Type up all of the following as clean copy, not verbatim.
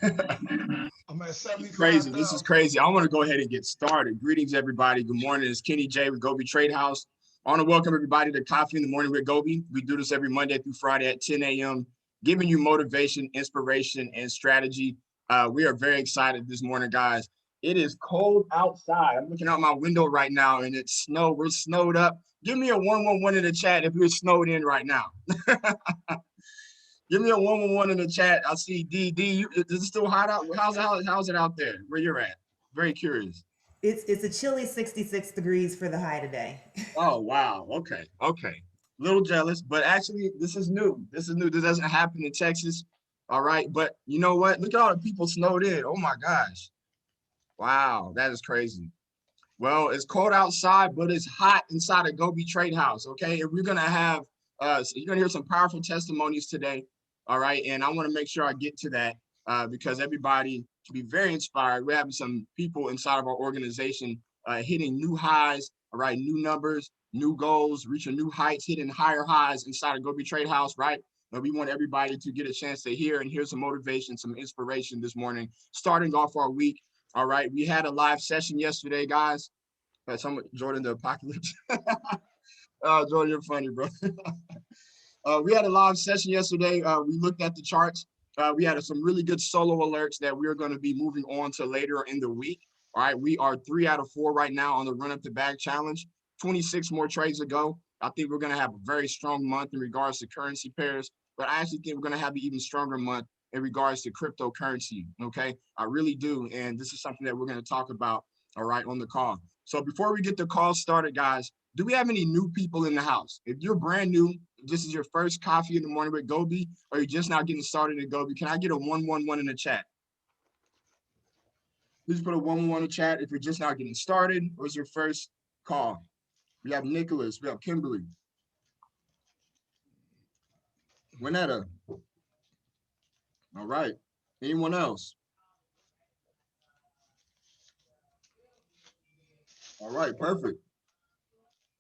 I'm at 75,000. Crazy. This is crazy. I want to go ahead and get started. Greetings, everybody. Good morning. It's Kenny J with GOBE Trade House. I want to welcome everybody to Coffee in the Morning with GOBE. We do this every Monday through Friday at 10 a.m., giving you motivation, inspiration, and strategy. We are very excited this morning, guys. It is cold outside. I'm looking out my window right now, and it's snow. We're snowed up. Give me a 111 in the chat if you're snowed in right now. Give me a 111 in the chat. I see D. Is it still hot out? How's it out there? Where you're at? Very curious. It's a chilly 66 degrees for the high today. Oh wow. Okay. Little jealous, but actually, this is new. This doesn't happen in Texas. All right, but you know what? Look at all the people snowed in. Oh my gosh. Wow, that is crazy. Well, it's cold outside, but it's hot inside of GOBE Trade House. Okay, and we're gonna have so you're gonna hear some powerful testimonies today. All right, and I want to make sure I get to that because everybody should be very inspired. We're having some people inside of our organization hitting new highs. All right, new numbers, new goals, reaching new heights, hitting higher highs inside of GOBE Trade House. Right. And we want everybody to get a chance to hear and hear some motivation, some inspiration this morning, starting off our week. All right, we had a live session yesterday, guys. Jordan the Apocalypse. Jordan, you're funny, bro. We had a live session yesterday. We looked at the charts. We had some really good solo alerts that we're going to be moving on to later in the week. All right, we are 3 out of 4 right now on the run up to bag challenge. 26 more trades to go. I think we're going to have a very strong month in regards to currency pairs, but I actually think we're going to have an even stronger month in regards to cryptocurrency. Okay, I really do, and this is something that we're going to talk about. All right, on the call. So before we get the call started, guys, do we have any new people in the house? If you're brand new, this is your first coffee in the morning with GOBE, or you're just now getting started at GOBE, can I get a 111 in the chat? Please put a 111 in the chat if you're just now getting started or it's your first call. We have Nicholas, we have Kimberly, Winetta. All right. Anyone else? All right, perfect.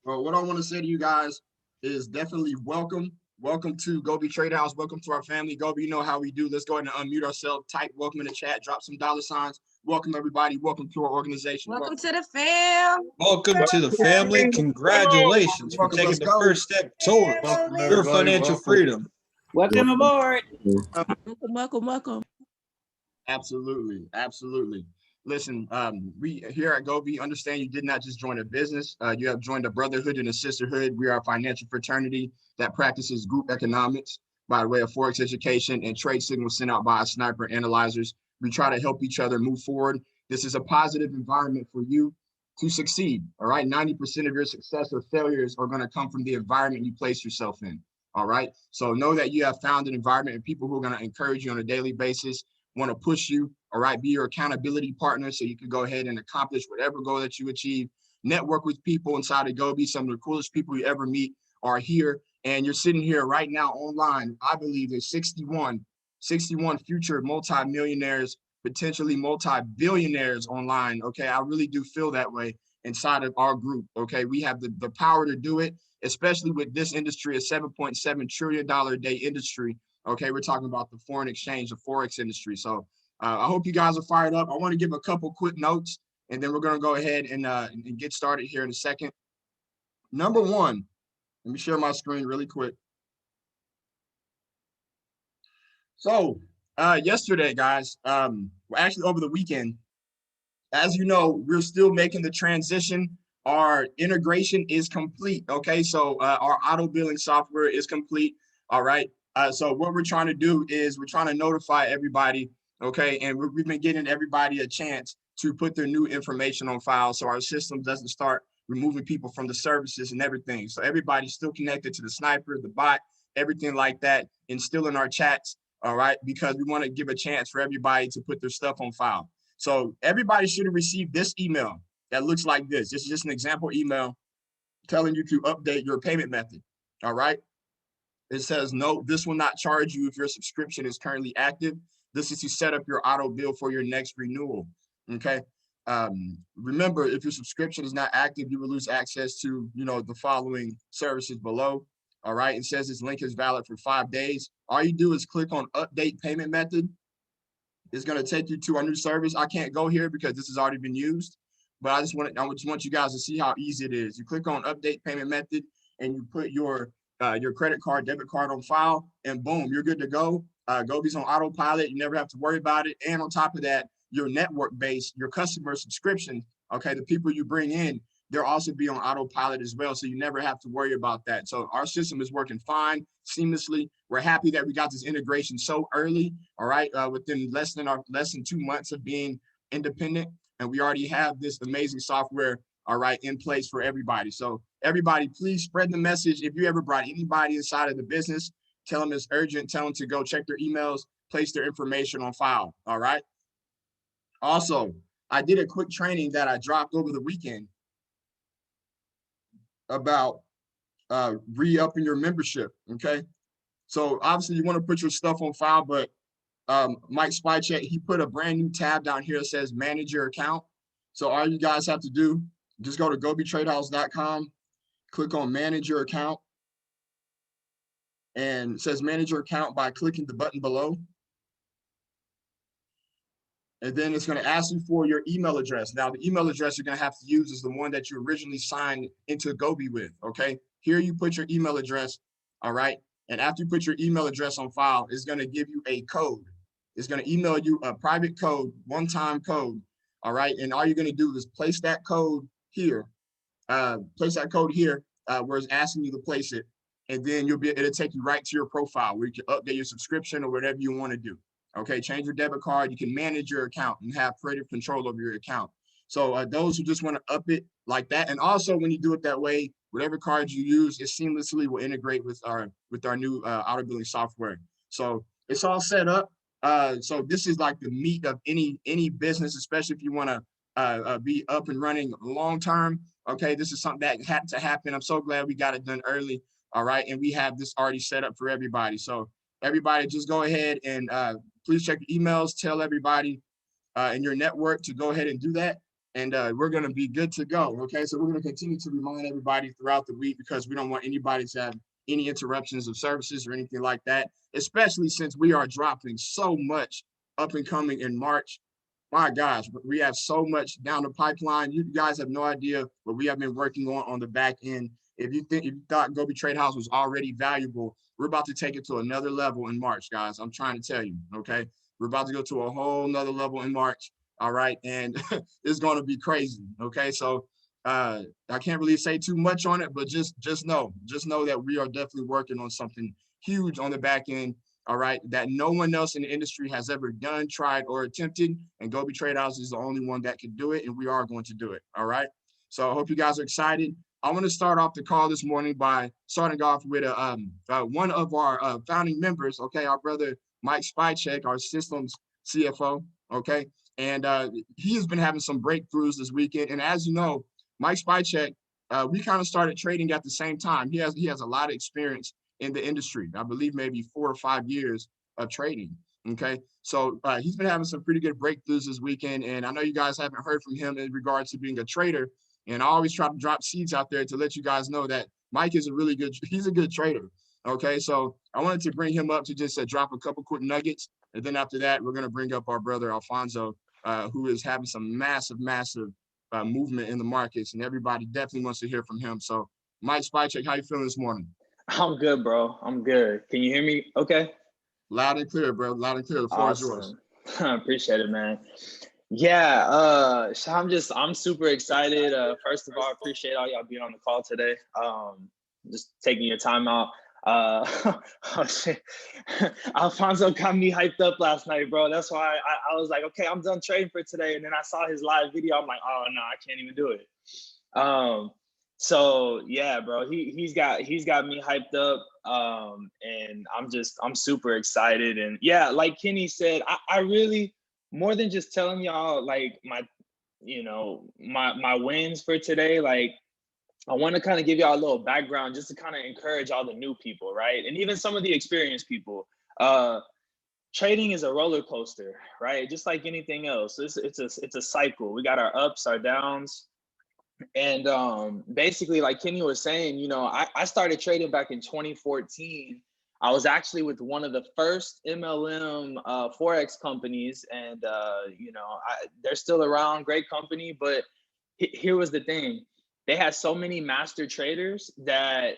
Well, what I want to say to you guys is definitely welcome. Welcome to GOBE Trade House. Welcome to our family. GOBE, you know how we do. Let's go ahead and unmute ourselves. Type welcome in the chat. Drop some dollar signs. Welcome, everybody. Welcome to our organization. Welcome to the fam. Welcome to the family. Congratulations for taking the first step towards your financial freedom. Welcome aboard. Welcome. Absolutely. Listen, we here at GOBE understand you did not just join a business. You have joined a brotherhood and a sisterhood. We are a financial fraternity that practices group economics by way of Forex education and trade signals sent out by our sniper analyzers. We try to help each other move forward. This is a positive environment for you to succeed. All right, 90% of your success or failures are going to come from the environment you place yourself in. All right, so know that you have found an environment and people who are going to encourage you on a daily basis, want to push you, all right, be your accountability partner so you can go ahead and accomplish whatever goal that you achieve. Network with people inside of GOBE. Some of the coolest people you ever meet are here, and you're sitting here right now online. I believe there's 61 future multi-millionaires, potentially multi-billionaires online. Okay, I really do feel that way inside of our group. Okay, we have the power to do it, especially with this industry, a $7.7 trillion a day industry. Okay, we're talking about the foreign exchange, the Forex industry. So I hope you guys are fired up. I want to give a couple quick notes, and then we're going to go ahead and get started here in a second. Number one, let me share my screen really quick. So yesterday, guys, actually over the weekend, as you know, we're still making the transition. Our integration is complete. Okay, so our auto billing software is complete. All right. So what we're trying to do is we're trying to notify everybody, okay? And we've been getting everybody a chance to put their new information on file so our system doesn't start removing people from the services and everything. So everybody's still connected to the sniper, the bot, everything like that, and still in our chats, all right? Because we want to give a chance for everybody to put their stuff on file. So everybody should have received this email that looks like this. This is just an example email telling you to update your payment method, all right? It says, no, this will not charge you if your subscription is currently active. This is to set up your auto bill for your next renewal, okay? Remember, if your subscription is not active, you will lose access to, the following services below, all right? It says this link is valid for 5 days. All you do is click on update payment method. It's going to take you to our new service. I can't go here because this has already been used, but I just want you guys to see how easy it is. You click on update payment method and you put your credit card, debit card on file, and boom, you're good to go. GOBE's on autopilot. You never have to worry about it. And on top of that, your network base, your customer subscription, okay, the people you bring in, they'll also be on autopilot as well. So you never have to worry about that. So our system is working fine, seamlessly. We're happy that we got this integration so early, all right, within less than 2 months of being independent. And we already have this amazing software, all right, in place for everybody. So everybody, please spread the message. If you ever brought anybody inside of the business, tell them it's urgent. Tell them to go check their emails, place their information on file, all right? Also, I did a quick training that I dropped over the weekend about re-upping your membership, okay? So obviously you want to put your stuff on file, but Mike Spycheck, he put a brand new tab down here that says manage your account. So all you guys have to do, just go to GOBEtradehouse.com, click on manage your account, and it says manage your account by clicking the button below. And then it's going to ask you for your email address. Now, the email address you're going to have to use is the one that you originally signed into GOBE with, okay? Here you put your email address, all right? And after you put your email address on file, it's going to give you a code. It's going to email you a private code, one-time code, all right? And all you're going to do is place that code here, where it's asking you to place it. And then it'll take you right to your profile where you can update your subscription or whatever you want to do. Okay, change your debit card. You can manage your account and have creative control over your account. So those who just want to up it like that, and also when you do it that way, whatever card you use, it seamlessly will integrate with our new auto billing software. So it's all set up. So this is like the meat of any business, especially if you want to be up and running long term. Okay, this is something that had to happen. I'm so glad we got it done early. All right, and we have this already set up for everybody. So everybody, just go ahead and please check your emails. Tell everybody in your network to go ahead and do that. And we're going to be good to go. Okay, so we're going to continue to remind everybody throughout the week because we don't want anybody to have any interruptions of services or anything like that, especially since we are dropping so much up and coming in March. My gosh, we have so much down the pipeline. You guys have no idea what we have been working on the back end. If you thought GOBE Trade House was already valuable, we're about to take it to another level in March, guys. I'm trying to tell you, okay? We're about to go to a whole nother level in March, all right? And it's going to be crazy, okay? So I can't really say too much on it, but just know that we are definitely working on something huge on the back end, all right, that no one else in the industry has ever done, tried, or attempted, and GOBE Trade House is the only one that can do it, and we are going to do it, all right? So I hope you guys are excited. I want to start off the call this morning by starting off with one of our founding members, okay, our brother Mike Spycheck, our systems CFO, okay, and he has been having some breakthroughs this weekend. And as you know, Mike Spycheck, we kind of started trading at the same time. He has a lot of experience in the industry. I believe maybe 4 or 5 years of trading. Okay, so he's been having some pretty good breakthroughs this weekend, and I know you guys haven't heard from him in regards to being a trader. And I always try to drop seeds out there to let you guys know that Mike is he's a good trader. Okay, so I wanted to bring him up to just drop a couple quick nuggets, and then after that, we're gonna bring up our brother Alfonso, who is having some massive movement in the markets, and everybody definitely wants to hear from him. So, Mike Spycheck, how you feeling this morning? I'm good, bro. I'm good. Can you hear me okay? Loud and clear, bro. Loud and clear. The floor is yours. I appreciate it, man. Yeah, so I'm super excited. First of all, I appreciate all y'all being on the call today. Just taking your time out. Oh shit. Alfonso got me hyped up last night, bro. That's why I was like, okay, I'm done trading for today. And then I saw his live video. I'm like, oh no, I can't even do it. So yeah, bro, he's got me hyped up. And I'm super excited. And yeah, like Kenny said, I really, more than just telling y'all like my wins for today, like I want to kind of give y'all a little background just to kind of encourage all the new people, right? And even some of the experienced people. Trading is a roller coaster, right? Just like anything else. It's a cycle. We got our ups, our downs. And basically, like Kenny was saying, I started trading back in 2014. I was actually with one of the first MLM Forex companies, and you know, they're still around, great company, but here was the thing. They had so many master traders that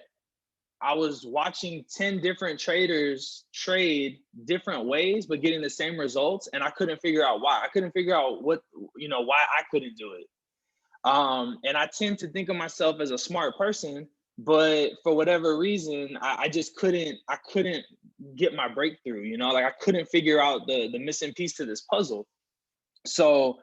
I was watching 10 different traders trade different ways, but getting the same results. And I couldn't figure out why. I couldn't figure out what, you know, why I couldn't do it. And I tend to think of myself as a smart person, but for whatever reason, I just couldn't get my breakthrough, you know, like I couldn't figure out the missing piece to this puzzle. So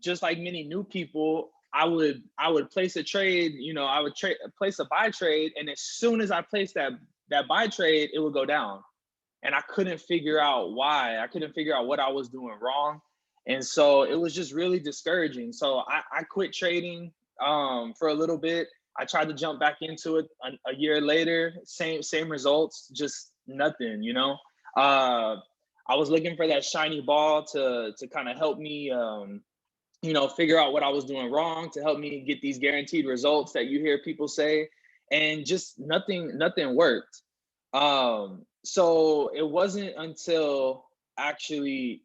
just like many new people, I would place a trade, you know, I would place a buy trade, and as soon as I placed that buy trade, it would go down. And I couldn't figure out why. I couldn't figure out what I was doing wrong. And so it was just really discouraging. So I quit trading for a little bit. I tried to jump back into it a year later, same results, just nothing, you know. I was looking for that shiny ball to kind of help me you know, figure out what I was doing wrong, to help me get these guaranteed results that you hear people say, and just nothing worked. So it wasn't until actually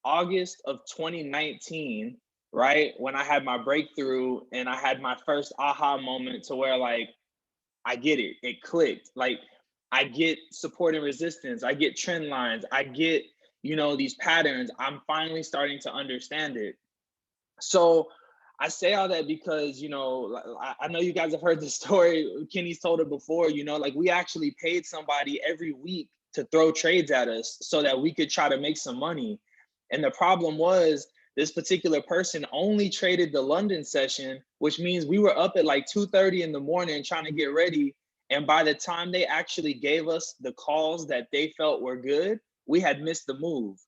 August of 2019, right, when I had my breakthrough and I had my first aha moment to where, like, I get it, it clicked. Like, I get support and resistance, I get trend lines, I get, you know, these patterns. I'm finally starting to understand it. So I say all that because, you know, I know you guys have heard the story. Kenny's told it before, you know, like we actually paid somebody every week to throw trades at us so that we could try to make some money. And the problem was this particular person only traded the London session, which means we were up at like 2:30 in the morning trying to get ready. And by the time they actually gave us the calls that they felt were good, we had missed the move.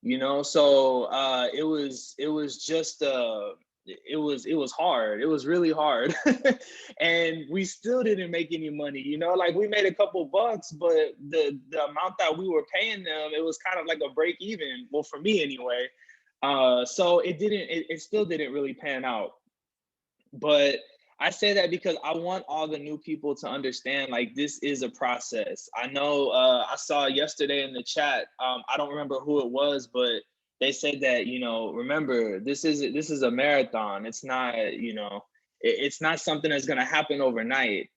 You know, so it was just it was hard. It was really hard. And we still didn't make any money, you know, like we made a couple bucks, but the amount that we were paying them, it was kind of like a break even, well, for me anyway. So it still didn't really pan out. But I say that because I want all the new people to understand, like, this is a process. I know I saw yesterday in the chat, I don't remember who it was, but they said that, you know, remember, this is a marathon. It's not, you know, it's not something that's going to happen overnight.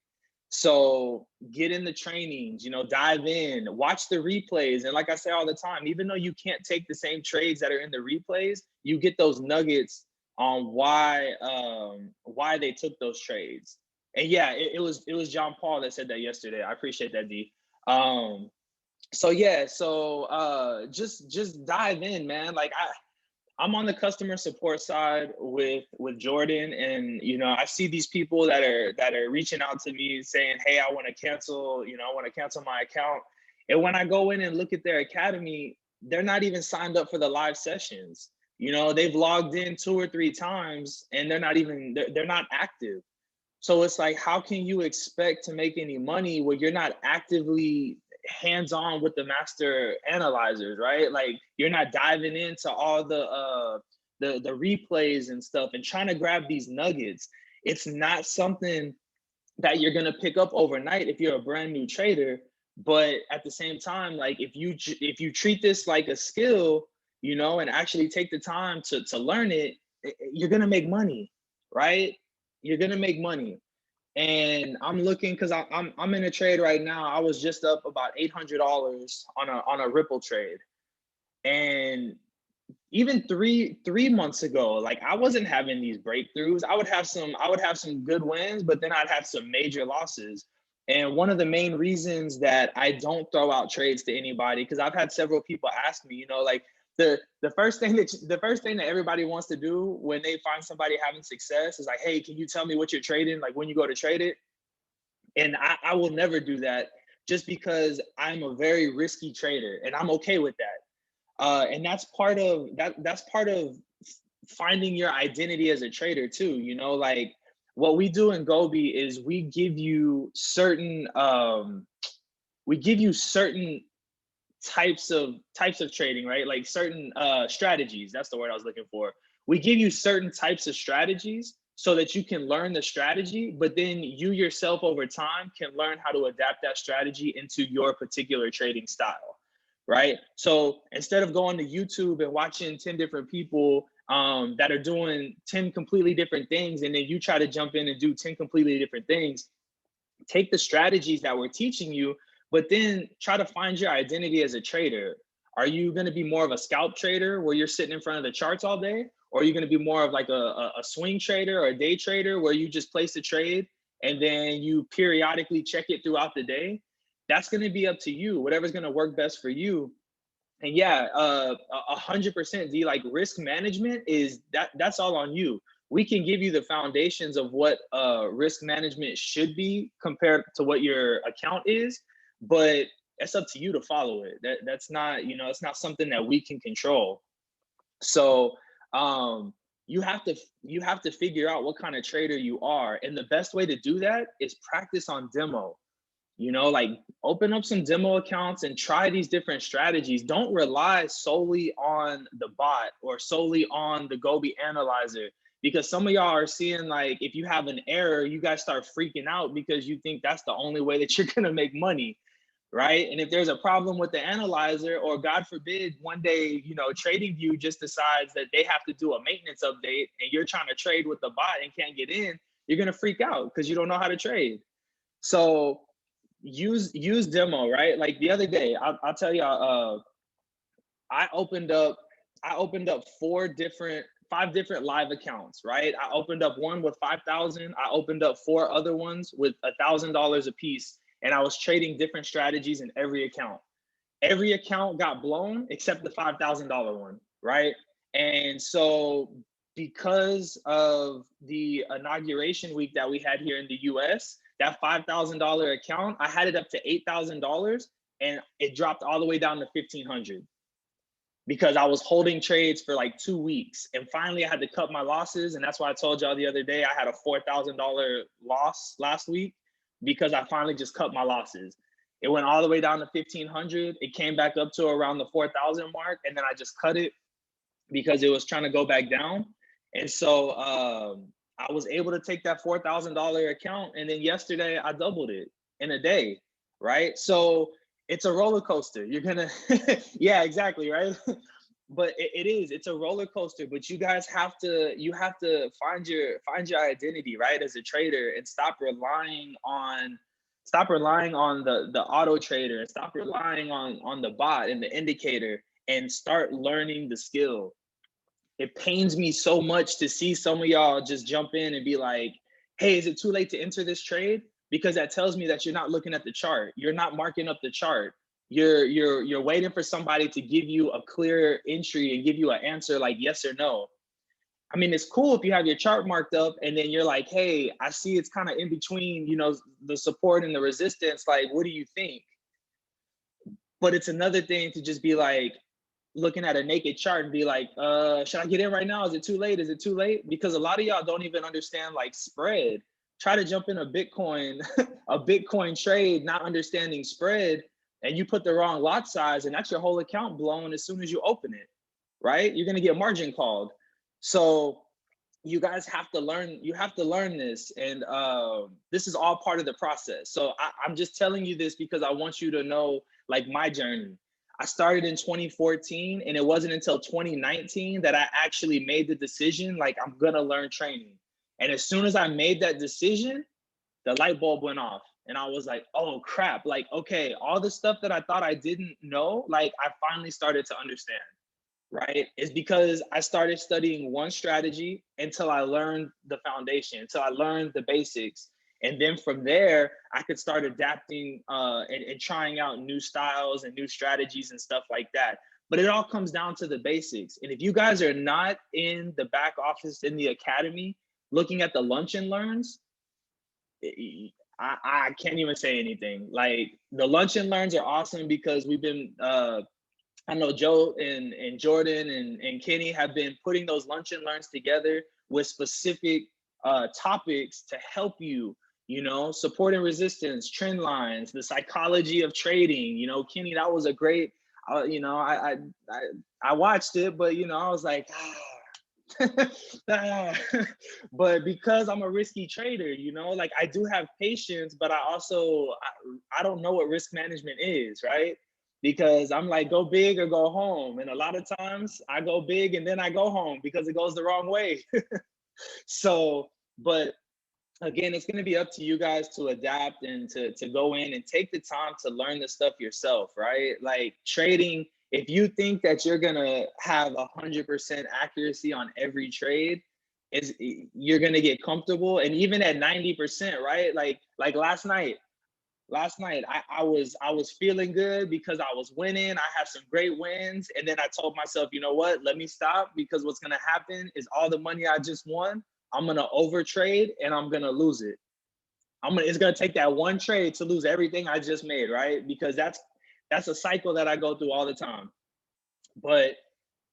So get in the trainings, you know, dive in, watch the replays. And like I say all the time, even though you can't take the same trades that are in the replays, you get those nuggets on why they took those trades. And yeah, it was John Paul that said that yesterday. I appreciate that, D. So yeah, so just dive in, man. Like I'm on the customer support side with Jordan, and you know, I see these people that are reaching out to me saying, hey, I want to cancel, you know, I want to cancel my account. And when I go in and look at their academy, they're not even signed up for the live sessions. You know, they've logged in 2 or 3 times and they're not active. So it's like, how can you expect to make any money where you're not actively hands-on with the master analyzers, right? Like, you're not diving into all the replays and stuff and trying to grab these nuggets. It's not something that you're gonna pick up overnight if you're a brand new trader. But at the same time, like, if you treat this like a skill, you know, and actually take the time to learn it, you're gonna make money, right? You're gonna make money. And I'm looking, because I'm in a trade right now. I was just up about $800 on a Ripple trade. And even three months ago, like, I wasn't having these breakthroughs. I would have some good wins, but then I'd have some major losses. And one of the main reasons that I don't throw out trades to anybody, because I've had several people ask me, you know, like, the first thing that everybody wants to do when they find somebody having success is like, hey, can you tell me what you're trading, like, when you go to trade it? And I will never do that, just because I'm a very risky trader, and I'm okay with that. And that's part of finding your identity as a trader too. You know, like, what we do in GOBE is we give you certain types of trading, right? Like, certain strategies. That's the word I was looking for. We give you certain types of strategies so that you can learn the strategy, but then you yourself over time can learn how to adapt that strategy into your particular trading style, right? So instead of going to YouTube and watching 10 different people that are doing 10 completely different things, and then you try to jump in and do 10 completely different things, take the strategies that we're teaching you, but then try to find your identity as a trader. Are you going to be more of a scalp trader where you're sitting in front of the charts all day? Or are you going to be more of like a swing trader or a day trader where you just place a trade and then you periodically check it throughout the day? That's going to be up to you, whatever's going to work best for you. And yeah, 100%, D, like risk management that's all on you. We can give you the foundations of what risk management should be compared to what your account is, but it's up to you to follow it. That's not, it's not something that we can control. So you have to figure out what kind of trader you are. And the best way to do that is practice on demo. Like open up some demo accounts and try these different strategies. Don't rely solely on the bot or solely on the GOBE analyzer, because some of y'all are seeing, like, if you have an error, you guys start freaking out because you think that's the only way that you're gonna make money, right? And if there's a problem with the analyzer, or God forbid, one day, TradingView just decides that they have to do a maintenance update and you're trying to trade with the bot and can't get in, you're gonna freak out because you don't know how to trade. So use demo, right? Like the other day, I'll tell y'all, I opened up 5 different live accounts, right? I opened up one with 5,000. I opened up 4 other ones with $1,000 a piece, and I was trading different strategies in every account. Every account got blown except the $5,000 one, right? And so because of the inauguration week that we had here in the US, that $5,000 account, I had it up to $8,000 and it dropped all the way down to $1,500 because I was holding trades for like 2 weeks. And finally I had to cut my losses. And that's why I told y'all the other day, I had a $4,000 loss last week because I finally just cut my losses. It went all the way down to 1,500. It came back up to around the 4,000 mark. And then I just cut it because it was trying to go back down. And so I was able to take that $4,000 account. And then yesterday I doubled it in a day, right? So it's a roller coaster. You're gonna, yeah, exactly, right? But it's a roller coaster, but you guys have to find your identity, right? As a trader, and stop relying on the auto trader, and stop relying on the bot and the indicator, and start learning the skill. It pains me so much to see some of y'all just jump in and be like, hey, is it too late to enter this trade? Because that tells me that you're not looking at the chart. You're not marking up the chart. You're waiting for somebody to give you a clear entry and give you an answer like yes or no. I mean, it's cool if you have your chart marked up and then you're like, hey, I see it's kind of in between, the support and the resistance. Like, what do you think? But it's another thing to just be like, looking at a naked chart and be like, should I get in right now? Is it too late? Is it too late? Because a lot of y'all don't even understand like spread. Try to jump in a Bitcoin, a Bitcoin trade, not understanding spread, and you put the wrong lot size, and that's your whole account blown as soon as you open it, right? You're gonna get margin called. So you guys have to learn, this. And this is all part of the process. So I'm just telling you this because I want you to know like my journey. I started in 2014, and it wasn't until 2019 that I actually made the decision, like, I'm gonna learn training. And as soon as I made that decision, the light bulb went off. And I was like, oh crap, like, okay, all the stuff that I thought I didn't know, like, I finally started to understand, right? It's because I started studying one strategy until I learned the foundation, until I learned the basics. And then from there, I could start adapting and trying out new styles and new strategies and stuff like that. But it all comes down to the basics. And if you guys are not in the back office, in the academy, looking at the lunch and learns, I can't even say anything. Like, the lunch and learns are awesome because we've been, I know Joe and Jordan and Kenny have been putting those lunch and learns together with specific topics to help you, support and resistance, trend lines, the psychology of trading. Kenny, that was a great, I watched it, but I was like, But because I'm a risky trader, you know, like I do have patience, but I don't know what risk management is, right? Because I'm like, go big or go home. And a lot of times I go big and then I go home because it goes the wrong way. So, but again, it's going to be up to you guys to adapt and to go in and take the time to learn the stuff yourself, right? Like trading, if you think that you're going to have 100% accuracy on every trade, you're going to get comfortable. And even at 90%, right? Like last night I was feeling good because I was winning. I had some great wins. And then I told myself, you know what, let me stop, because what's going to happen is all the money I just won, I'm going to over trade and I'm going to lose it. It's going to take that one trade to lose everything I just made, right? Because that's a cycle that I go through all the time. But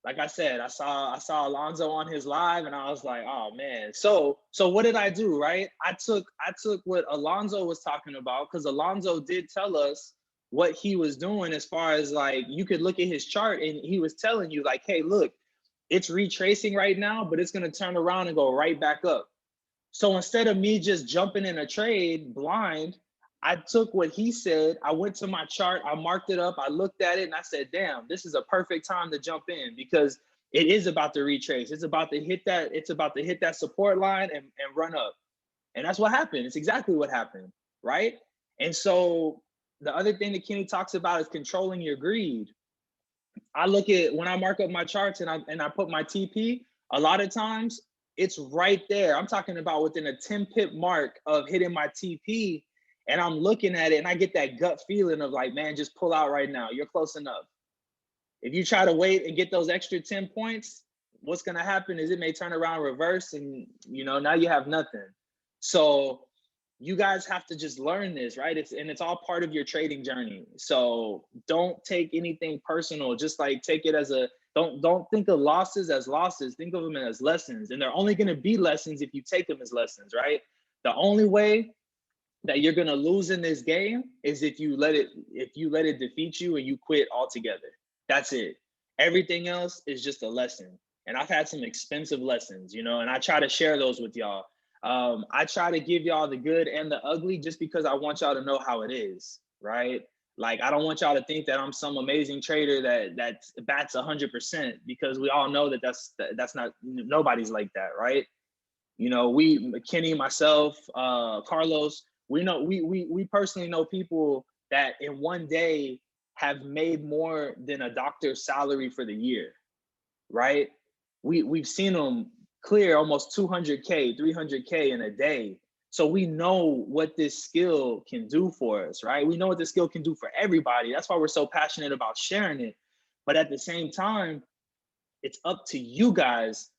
like I said, I saw Alonzo on his live and I was like, oh man. So what did I do, right? I took what Alonzo was talking about, because Alonzo did tell us what he was doing, as far as like, you could look at his chart and he was telling you like, hey, look, it's retracing right now, but it's going to turn around and go right back up. So instead of me just jumping in a trade blind, I took what he said, I went to my chart, I marked it up, I looked at it and I said, damn, this is a perfect time to jump in, because it is about to retrace. It's about to hit that support line and run up. And that's what happened. It's exactly what happened, right? And so the other thing that Kenny talks about is controlling your greed. I look at, when I mark up my charts and I put my TP, a lot of times it's right there. I'm talking about within a 10 pip mark of hitting my TP, and I'm looking at it and I get that gut feeling of like, man, just pull out right now. You're close enough. If you try to wait and get those extra 10 points, what's going to happen is it may turn around reverse and, you know, now you have nothing. So you guys have to just learn this, right? It's all part of your trading journey. So don't take anything personal. Just like take it as don't think of losses as losses. Think of them as lessons. And they're only going to be lessons if you take them as lessons, right? The only way that you're going to lose in this game is if you let it defeat you and you quit altogether. That's it. Everything else is just a lesson. And I've had some expensive lessons, you know, and I try to share those with y'all. I try to give y'all the good and the ugly just because I want y'all to know how it is, right? Like, I don't want y'all to think that I'm some amazing trader that bats 100%, because we all know that that's not, nobody's like that, right? You know, Kenny, myself, Carlos, we personally know people that in one day have made more than a doctor's salary for the year, right? We've seen them clear almost 200K, 300K in a day. So we know what this skill can do for us, right? We know what this skill can do for everybody. That's why we're so passionate about sharing it. But at the same time, it's up to you guys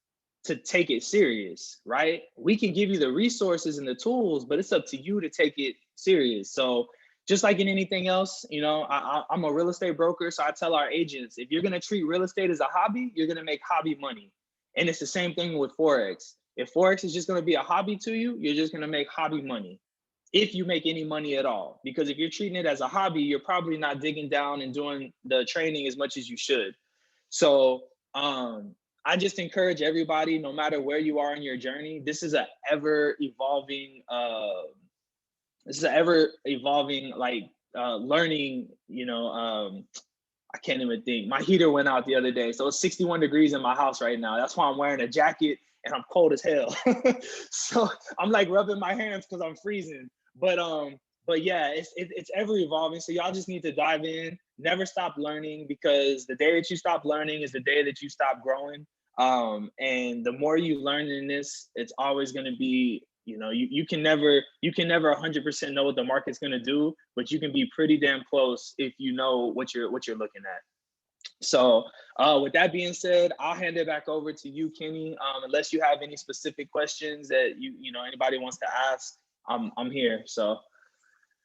to take it serious, right? We can give you the resources and the tools, but it's up to you to take it serious. So just like in anything else, you know, I'm a real estate broker. So I tell our agents, if you're going to treat real estate as a hobby, you're going to make hobby money. And it's the same thing with Forex. If Forex is just going to be a hobby to you, you're just going to make hobby money, if you make any money at all. Because if you're treating it as a hobby, you're probably not digging down and doing the training as much as you should. So I just encourage everybody, no matter where you are in your journey, this is an ever evolving like learning, you know. I can't even think. My heater went out the other day, so it's 61 degrees in my house right now. That's why I'm wearing a jacket and I'm cold as hell. So I'm like rubbing my hands because I'm freezing. But yeah, it's ever evolving. So y'all just need to dive in, never stop learning, because the day that you stop learning is the day that you stop growing. And the more you learn in this, it's always going to be, you know, you can never 100% know what the market's going to do, but you can be pretty damn close if you know what you're looking at. So with that being said, I'll hand it back over to you, Kenny. Unless you have any specific questions that you know anybody wants to ask, I'm here. So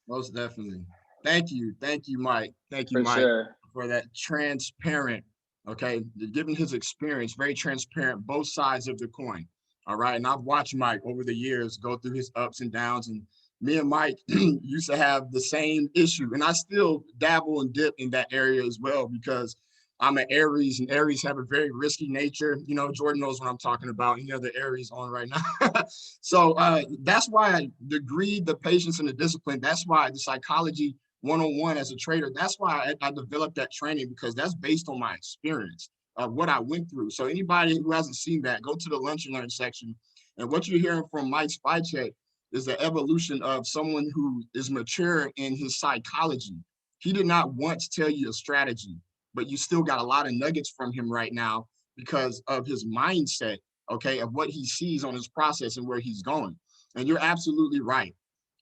most definitely. Thank you, Mike. Thank you, for Mike, sure. for that transparent. Okay, given his experience, very transparent, both sides of the coin. All right. And I've watched Mike over the years go through his ups and downs. And me and Mike used to have the same issue. And I still dabble and dip in that area as well, because I'm an Aries, and Aries have a very risky nature. You know, Jordan knows what I'm talking about. You know, the Aries on right now. So that's why the greed, the patience, and the discipline, that's why the psychology 101 as a trader, that's why I developed that training, because that's based on my experience of what I went through. So anybody who hasn't seen that, go to the Lunch and Learn section. And what you're hearing from Mike Spy Check is the evolution of someone who is mature in his psychology. He did not once tell you a strategy, but you still got a lot of nuggets from him right now because of his mindset, okay, of what he sees on his process and where he's going. And you're absolutely right.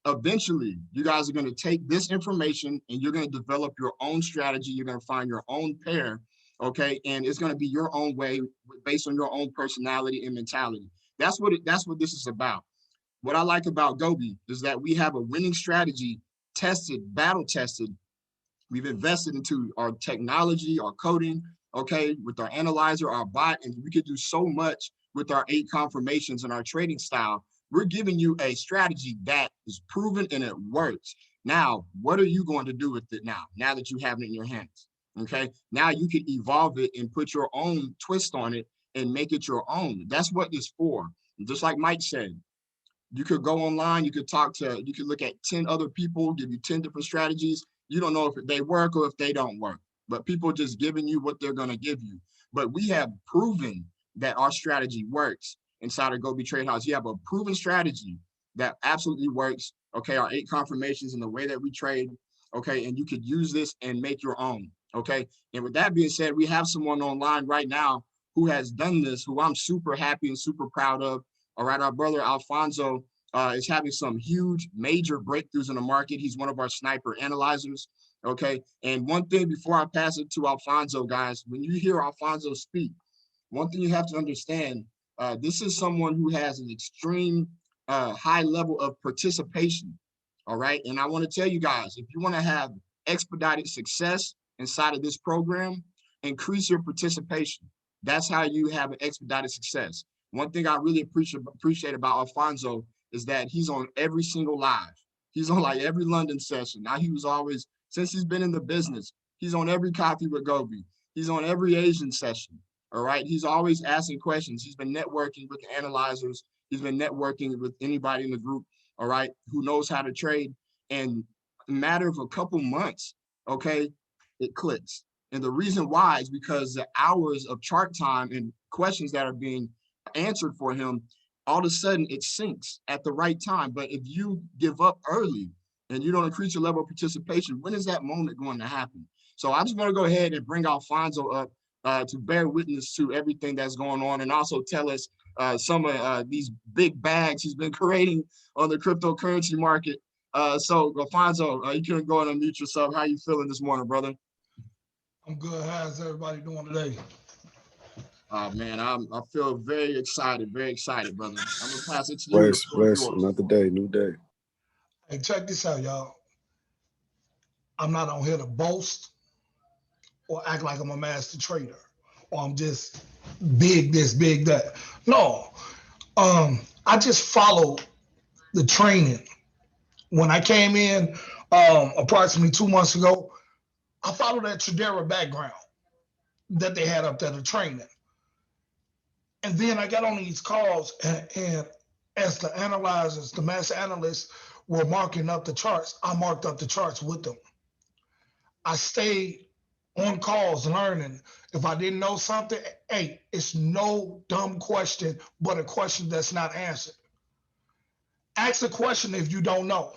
Eventually, you guys are going to take this information and you're going to develop your own strategy. You're going to find your own pair, okay, and it's going to be your own way based on your own personality and mentality. That's what this is about. What I like about GOBE is that we have a winning strategy, tested, battle tested. We've invested into our technology, our coding, okay, with our analyzer, our bot, and we could do so much with our 8 confirmations and our trading style. We're giving you a strategy that is proven and it works. Now, what are you going to do with it now that you have it in your hands? Okay, now you can evolve it and put your own twist on it and make it your own. That's what it's for. Just like Mike said, you could go online, you could look at 10 other people, give you 10 different strategies. You don't know if they work or if they don't work, but people just giving you what they're going to give you. But we have proven that our strategy works inside of GOBE Trade House. You have a proven strategy that absolutely works. Okay, our 8 confirmations and the way that we trade. Okay, and you could use this and make your own. Okay, and with that being said, we have someone online right now who has done this, who I'm super happy and super proud of. All right, our brother Alfonso is having some huge, major breakthroughs in the market. He's one of our sniper analyzers, okay? And one thing before I pass it to Alfonso, guys, when you hear Alfonso speak, one thing you have to understand, this is someone who has an extreme high level of participation, all right? And I want to tell you guys, if you want to have expedited success inside of this program, increase your participation. That's how you have an expedited success. One thing I really appreciate about Alfonso is that he's on every single live. He's on like every London session. Now he was always, since he's been in the business, he's on every Coffee with GOBE. He's on every Asian session, all right? He's always asking questions. He's been networking with the analyzers. He's been networking with anybody in the group, all right, who knows how to trade. And in a matter of a couple months, okay, it clicks. And the reason why is because the hours of chart time and questions that are being answered for him, all of a sudden it sinks at the right time. But if you give up early and you don't increase your level of participation, when is that moment going to happen? So I just want to go ahead and bring Alfonso up to bear witness to everything that's going on, and also tell us some of these big bags he's been creating on the cryptocurrency market. So Alfonso, you can go and unmute yourself. How you feeling this morning, brother? I'm good. How's everybody doing today? Man, I feel very excited, brother. I'm gonna pass it to you. Bless, another day, new day. Hey, check this out, y'all. I'm not on here to boast or act like I'm a master trader or I'm just big this, big that. No, I just followed the training. When I came in approximately 2 months ago, I followed that Tradera background that they had up there, the training. And then I got on these calls, and as the analyzers, the master analysts were marking up the charts, I marked up the charts with them. I stayed on calls learning. If I didn't know something, hey, it's no dumb question, but a question that's not answered. Ask a question if you don't know.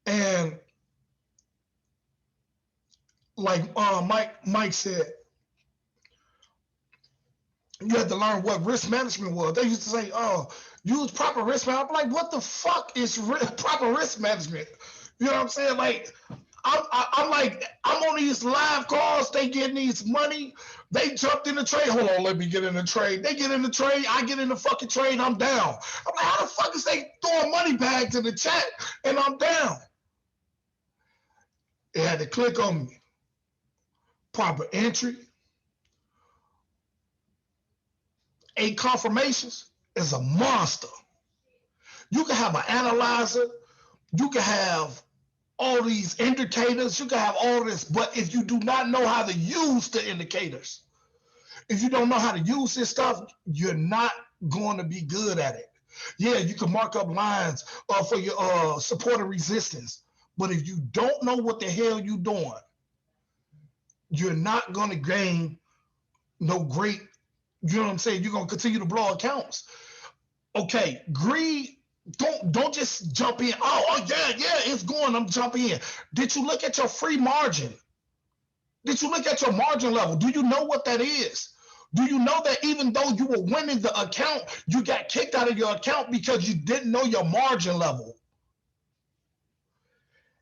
And like Mike said, you had to learn what risk management was. They used to say, use proper risk management. I'm like, what the fuck is proper risk management? You know what I'm saying? Like, I'm like, I'm on these live calls. They getting these money. They jumped in the trade. Hold on, let me get in the trade. They get in the trade. I get in the fucking trade. I'm down. I'm like, how the fuck is they throwing money bags in the chat and I'm down? It had to click on me. Proper entry. 8 confirmations is a monster. You can have an analyzer. You can have all these indicators, you can have all this, but if you do not know how to use the indicators, if you don't know how to use this stuff, you're not going to be good at it. Yeah, you can mark up lines for your support and resistance, but if you don't know what the hell you're doing, you're not going to gain no great, you know what I'm saying? You're going to continue to blow accounts. Okay, greed, don't just jump in. Oh yeah, it's going, I'm jumping in. Did you look at your free margin? Did you look at your margin level? Do you know what that is? Do you know that even though you were winning the account, you got kicked out of your account because you didn't know your margin level?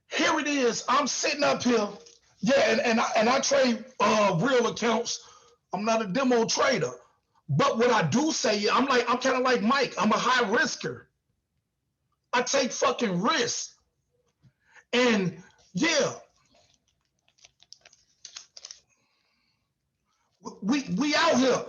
Here it is. I'm sitting up here. Yeah, and I trade real accounts. I'm not a demo trader. But what I do say, I'm kind of like Mike. I'm a high risker. I take fucking risks. And yeah, we out here.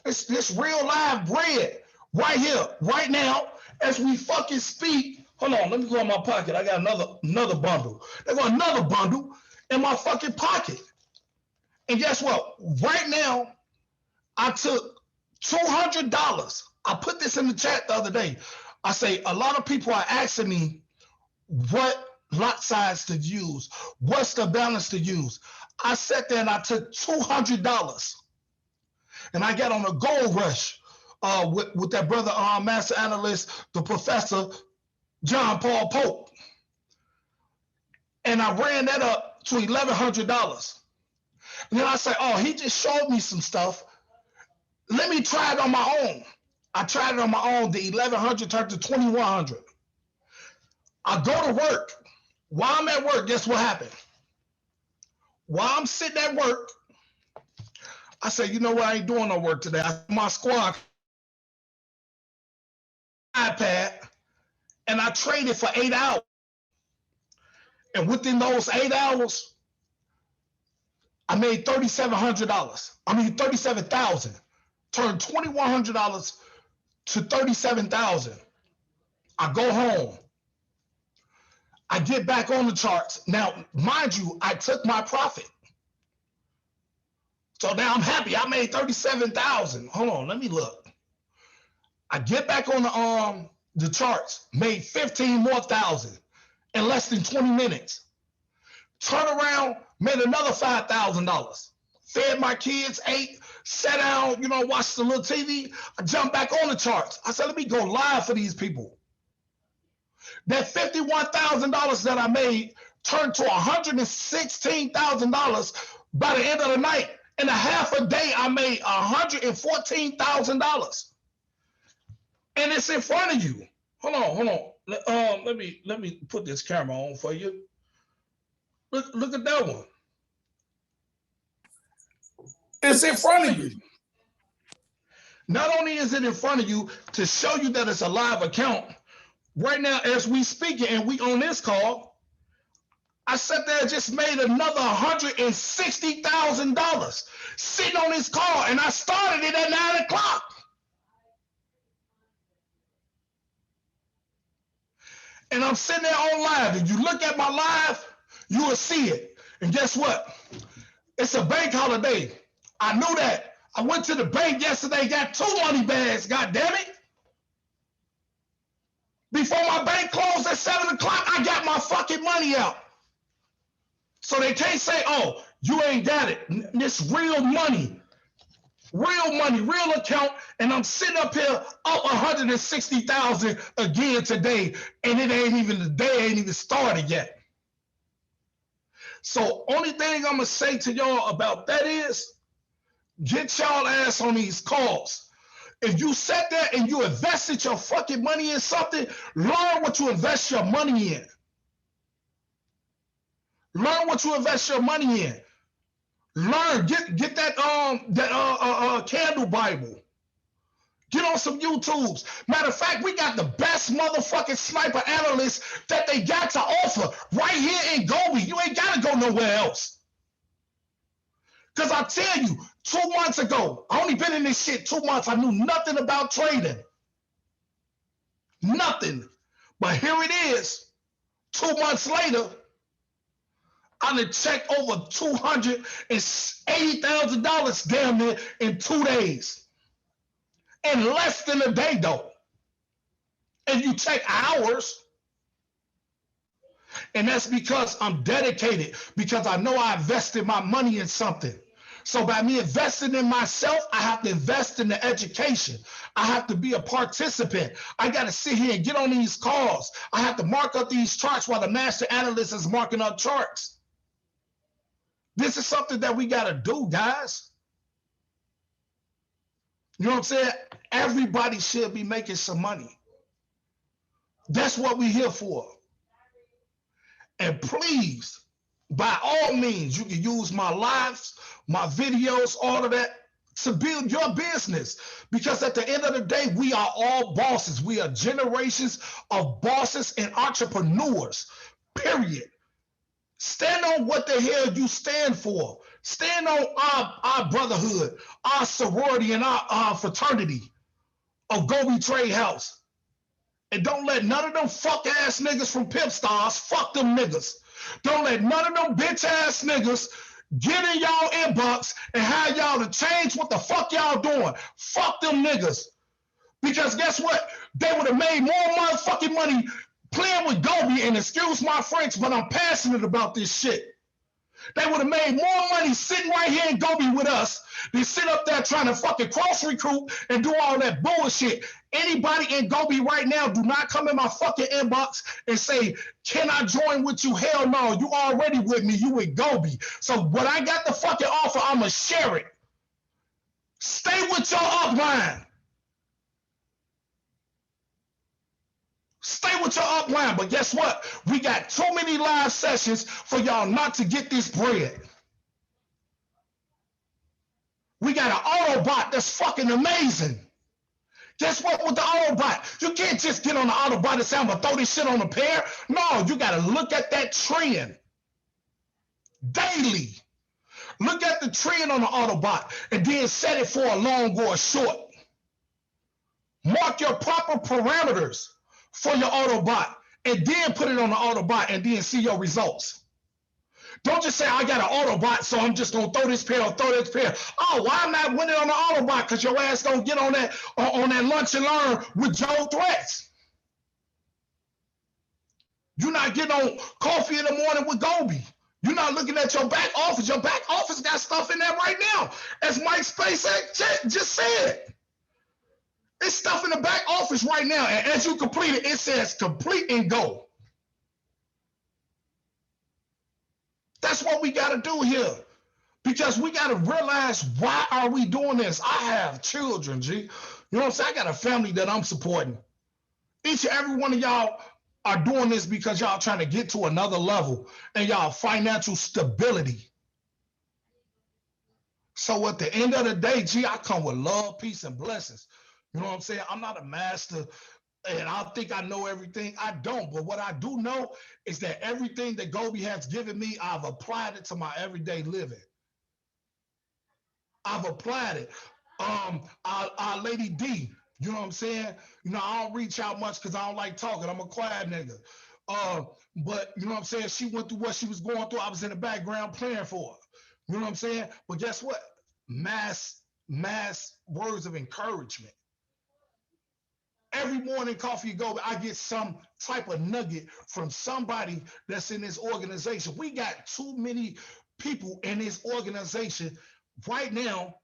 It's this real live bread right here, right now, as we fucking speak. Hold on, let me go in my pocket. I got another bundle. They got another bundle in my fucking pocket. And guess what? Right now, I took $200. I put this in the chat the other day. I say a lot of people are asking me what lot size to use, what's the balance to use. I sat there and I took $200. And I got on a gold rush with that brother, master analyst, the professor, John Paul Pope. And I ran that up to $1,100. And then I said, oh, he just showed me some stuff. Let me try it on my own. I tried it on my own. The 1,100 turned to 2,100. I go to work. While I'm at work, guess what happened? While I'm sitting at work, I say, you know what? I ain't doing no work today. My squad iPad, and I traded for 8 hours. And within those 8 hours, I made $3,700. I mean, $37,000. Turned $2,100 to $37,000. I go home. I get back on the charts. Now, mind you, I took my profit. So now I'm happy. I made $37,000. Hold on, let me look. I get back on the charts, made 15 more thousand in less than 20 minutes. Turn around, made another $5,000. Fed my kids, ate, sat down, watched the little TV. I jumped back on the charts. I said, let me go live for these people. That $51,000 that I made turned to $116,000 by the end of the night. In a half a day, I made $114,000. And it's in front of you. Hold on. Let me put this camera on for you. Look at that one. It's in front of you. Not only is it in front of you to show you that it's a live account, right now as we speak and we on this call, I sat there and just made another $160,000 sitting on this call, and I started it at 9 o'clock. And I'm sitting there on live. If you look at my live, you will see it. And guess what? It's a bank holiday. I knew that. I went to the bank yesterday, got 2 money bags, God damn it. Before my bank closed at 7 o'clock, I got my fucking money out. So they can't say, oh, you ain't got it. It's real money, real account. And I'm sitting up here up 160,000 again today. And the day ain't even started yet. So only thing I'm going to say to y'all about that is get y'all ass on these calls. If you sat there and you invested your fucking money in something, learn what you invest your money in. Learn what you invest your money in. Learn, get that candle Bible. Get on some YouTubes. Matter of fact, we got the best motherfucking sniper analysts that they got to offer right here in GOBE. You ain't got to go nowhere else. Because I tell you, 2 months ago, I only been in this shit 2 months. I knew nothing about trading. Nothing. But here it is. 2 months later, I done checked over $280,000 damn near in 2 days. In less than a day, though. And you check hours. And that's because I'm dedicated, because I know I invested my money in something. So by me investing in myself, I have to invest in the education. I have to be a participant. I got to sit here and get on these calls. I have to mark up these charts while the master analyst is marking up charts. This is something that we got to do, guys. You know what I'm saying? Everybody should be making some money. That's what we're here for. And please, by all means, you can use my lives, my videos, all of that to build your business. Because at the end of the day, we are all bosses. We are generations of bosses and entrepreneurs, period. Stand on what the hell you stand for. Stand on our brotherhood, our sorority, and our fraternity of GOBE Trade House. And don't let none of them fuck ass niggas from Pimp Stars fuck them niggas. Don't let none of them bitch ass niggas get in y'all inbox and have y'all to change what the fuck y'all doing. Fuck them niggas. Because guess what? They would have made more motherfucking money playing with GOBE, and excuse my French, but I'm passionate about this shit. They would have made more money sitting right here in GOBE with us than sit up there trying to fucking cross recruit and do all that bullshit. Anybody in GOBE right now, do not come in my fucking inbox and say, can I join with you? Hell no, you already with me, you with GOBE. So what I got the fucking offer, I'ma share it. Stay with your upline. Stay with your upline, but guess what? We got too many live sessions for y'all not to get this bread. We got an Autobot that's fucking amazing. Guess what with the Autobot? You can't just get on the Autobot and say, I'm gonna throw this shit on a pair. No, you gotta look at that trend daily. Look at the trend on the Autobot and then set it for a long or a short. Mark your proper parameters for your Autobot and then put it on the Autobot and then see your results. Don't just say, I got an Autobot, so I'm just gonna throw this pair or throw this pair. Oh, why am I winning on the Autobot? Because your ass don't get on that lunch and learn with Joe Threats. You're not getting on coffee in the morning with GOBE. You're not looking at your back office. Your back office got stuff in there right now. As Mike SpaceX just said. It's stuff in the back office right now. And as you complete it, it says complete and go. That's what we got to do here. Because we got to realize, why are we doing this? I have children, G. You know what I'm saying? I got a family that I'm supporting. Each and every one of y'all are doing this because y'all trying to get to another level and y'all financial stability. So at the end of the day, G, I come with love, peace, and blessings. You know what I'm saying? I'm not a master and I think I know everything. I don't. But what I do know is that everything that GOBE has given me, I've applied it to my everyday living. I've applied it. Our Lady D, you know what I'm saying? You know, I don't reach out much because I don't like talking. I'm a quiet nigga. But you know what I'm saying? She went through what she was going through. I was in the background praying for her. You know what I'm saying? But guess what? Mass words of encouragement. Every morning, Coffee GOBE, I get some type of nugget from somebody that's in this organization. We got too many people in this organization right now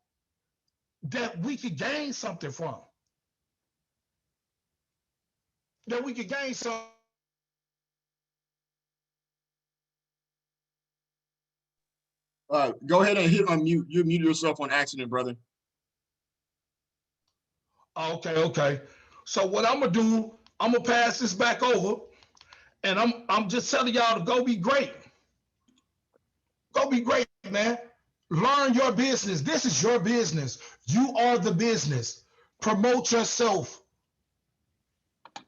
that we could gain something from. That we could gain some. All right, go ahead and hit unmute. You muted yourself on accident, brother. Okay. So what I'm gonna do, I'm gonna pass this back over, and I'm just telling y'all to go be great. Go be great, man. Learn your business. This is your business. You are the business. Promote yourself.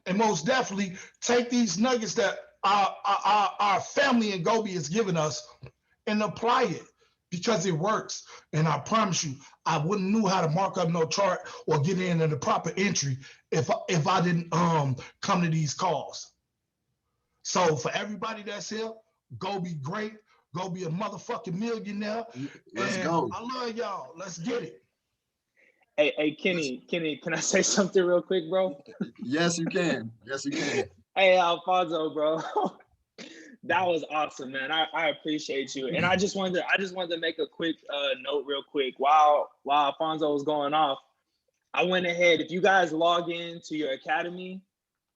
And most definitely take these nuggets that our family in GOBE is giving us and apply it, because it works. And I promise you, I wouldn't know how to mark up no chart or get in the proper entry if I didn't come to these calls. So for everybody that's here, go be great. Go be a motherfucking millionaire. Let's And go. I love y'all. Let's get it. Hey, Kenny, can I say something real quick, bro? Yes, you can. Yes, you can. Hey, Alfonso, bro. That was awesome, man. I appreciate you. And I just wanted to make a quick note real quick. While Alfonso was going off, I went ahead. If you guys log in to your academy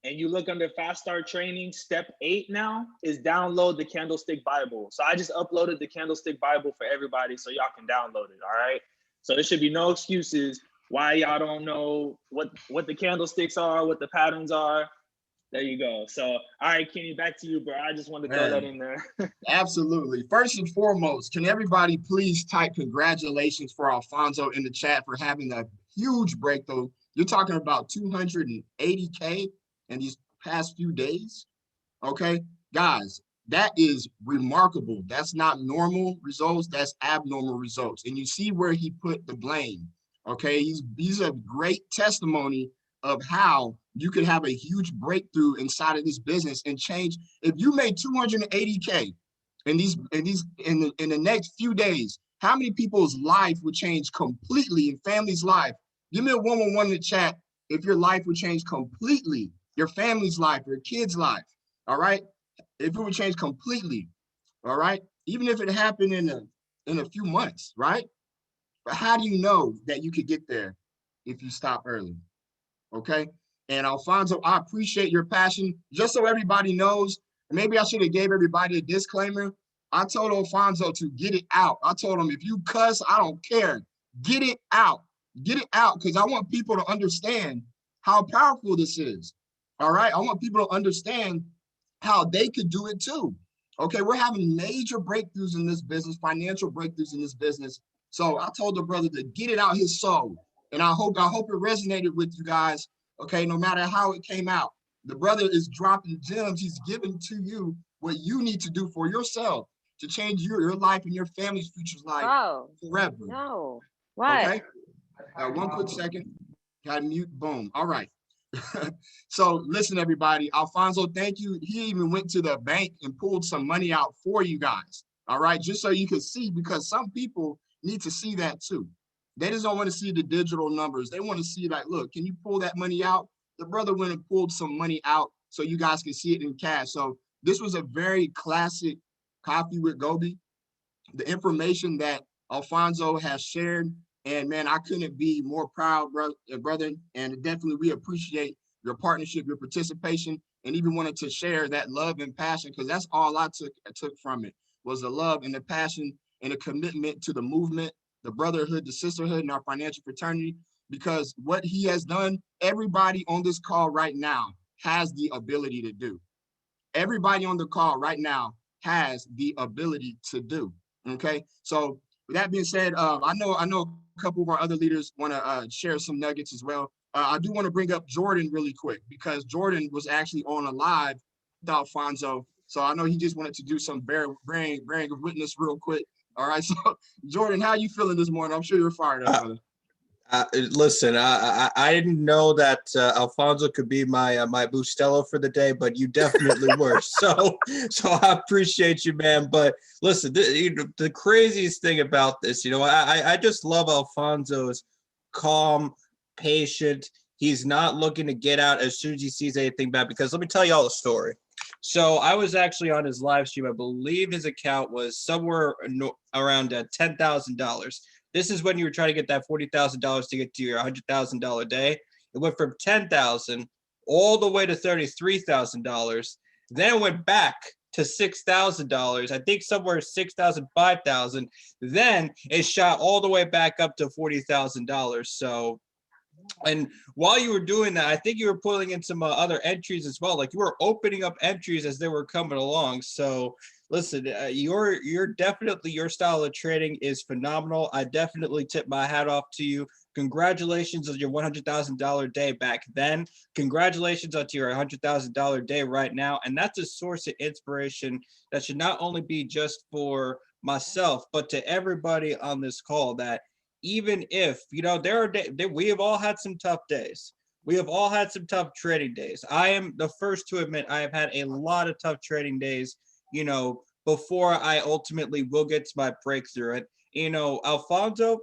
and you look under Fast Start Training, step 8 now is download the Candlestick Bible. So I just uploaded the Candlestick Bible for everybody so y'all can download it, all right? So there should be no excuses why y'all don't know what the candlesticks are, what the patterns are. There you go. So, all right, Kenny, back to you, bro. I just wanted to throw that in there. Absolutely. First and foremost, can everybody please type congratulations for Alfonso in the chat for having a huge breakthrough? You're talking about 280K in these past few days. Okay, guys, that is remarkable. That's not normal results. That's abnormal results. And you see where he put the blame. Okay, he's a great testimony of how you could have a huge breakthrough inside of this business and change. If you made 280K in the next few days, how many people's life would change completely in family's life? Give me a 111 in the chat if your life would change completely, your family's life, your kids' life. All right, if it would change completely. All right, even if it happened in a few months, right? But how do you know that you could get there if you stop early? Okay. And Alfonso, I appreciate your passion. Just so everybody knows, maybe I should have gave everybody a disclaimer. I told Alfonso to get it out. I told him, if you cuss, I don't care. Get it out. Get it out, because I want people to understand how powerful this is. All right. I want people to understand how they could do it too. Okay. We're having major breakthroughs in this business, financial breakthroughs in this business. So I told the brother to get it out his soul. And I hope it resonated with you guys. Okay, no matter how it came out, the brother is dropping gems. He's giving to you what you need to do for yourself to change your life and your family's future's life forever. No. What? Okay. One quick second. Got to mute. Boom. All right. So listen, everybody. Alfonso, thank you. He even went to the bank and pulled some money out for you guys. All right, just so you can see, because some people need to see that too. They just don't want to see the digital numbers. They want to see, like, look, can you pull that money out? The brother went and pulled some money out so you guys can see it in cash. So this was a very classic Coffee with GOBE. The information that Alfonso has shared, and man, I couldn't be more proud, brother. And definitely we appreciate your partnership, your participation, and even wanted to share that love and passion, because that's all I took from it, was the love and the passion and a commitment to the movement, the brotherhood, the sisterhood, and our financial fraternity. Because what he has done, everybody on this call right now has the ability to do. Everybody on the call right now has the ability to do. Okay, so with that being said, I know a couple of our other leaders want to share some nuggets as well. I do want to bring up Jordan really quick, because Jordan was actually on a live with Alfonso. So I know he just wanted to do some bearing of witness real quick. All right, so Jordan, how you feeling this morning? I'm sure you're fired up, brother. Listen, I didn't know that Alfonso could be my my Bustelo for the day, but you definitely were. So I appreciate you, man. But listen, the craziest thing about this, I just love Alfonso's calm, patient. He's not looking to get out as soon as he sees anything bad. Because let me tell you all the story. So I was actually on his live stream. I believe his account was somewhere around $10,000. This is when you were trying to get that $40,000 to get to your $100,000 day. It went from $10,000 all the way to $33,000. Then it went back to $6,000. I think somewhere 6,000, 5,000. Then it shot all the way back up to $40,000. So, and while you were doing that, I think you were pulling in some other entries as well. Like you were opening up entries as they were coming along. So listen, you're definitely, your style of trading is phenomenal. I definitely tip my hat off to you. Congratulations on your $100,000 day back then. Congratulations on your $100,000 day right now. And that's a source of inspiration that should not only be just for myself, but to everybody on this call, that even if, there are days, we have all had some tough days, We have all had some tough trading days. I am the first to admit I have had a lot of tough trading days, you know, before I ultimately will get to my breakthrough. And, you know, Alfonso,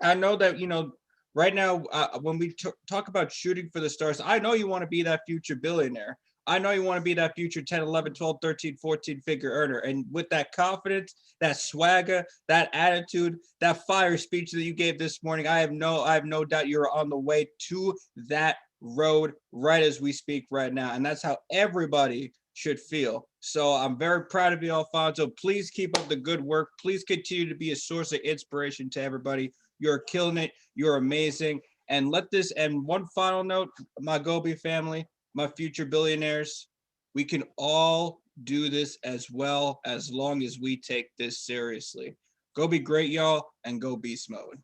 I know that, you know, right now, when we talk about shooting for the stars, I know you want to be that future billionaire. I know you want to be that future 10, 11, 12, 13, 14 figure earner. And with that confidence, that swagger, that attitude, that fire speech that you gave this morning, I have no doubt you're on the way to that road right as we speak right now. And that's how everybody should feel. So I'm very proud of you, Alfonso. Please keep up the good work. Please continue to be a source of inspiration to everybody. You're killing it. You're amazing. And one final note, my GOBE family, my future billionaires, we can all do this as well as long as we take this seriously. Go be great, y'all, and go beast mode.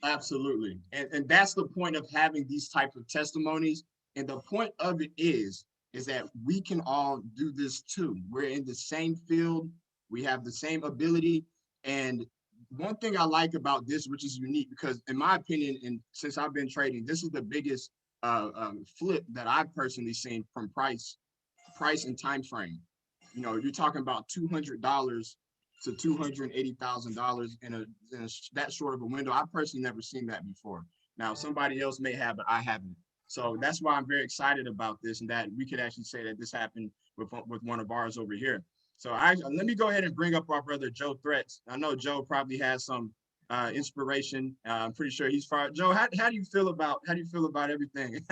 Absolutely. And that's the point of having these types of testimonies. And the point of it is that we can all do this too. We're in the same field. We have the same ability. And one thing I like about this, which is unique, because in my opinion, and since I've been trading, this is the biggest flip that I've personally seen from price and time frame. You know, you're talking about $200 to $280,000 in that short of a window. I've personally never seen that before. Now, somebody else may have, but I haven't. So that's why I'm very excited about this, and that we could actually say that this happened with one of ours over here. So let me go ahead and bring up our brother Joe Threats. I know Joe probably has some inspiration. I'm pretty sure he's fired. Joe, how do you feel about everything?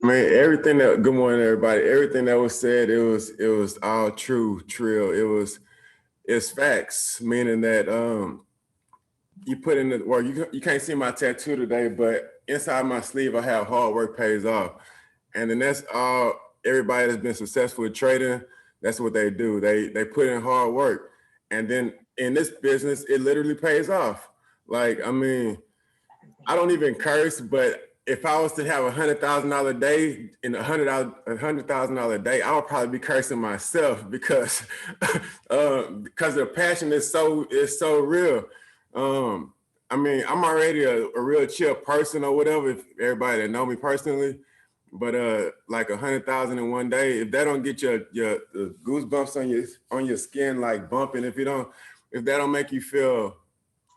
Man, good morning, everybody. Everything that was said, it was all true, Trill. It's facts, meaning that you put in the work. You can't see my tattoo today, but inside my sleeve, I have hard work pays off. And then that's all everybody that's been successful at trading, that's what they do. They put in hard work. And then in this business, it literally pays off. Like, I mean, I don't even curse, but if I was to have $100,000 day and $100,000 a day, I would probably be cursing myself because the passion is so real. I mean, I'm already a real chill person or whatever, if everybody that know me personally, but like 100,000 in one day, if that don't get your goosebumps on your skin, like bumping, if that don't make you feel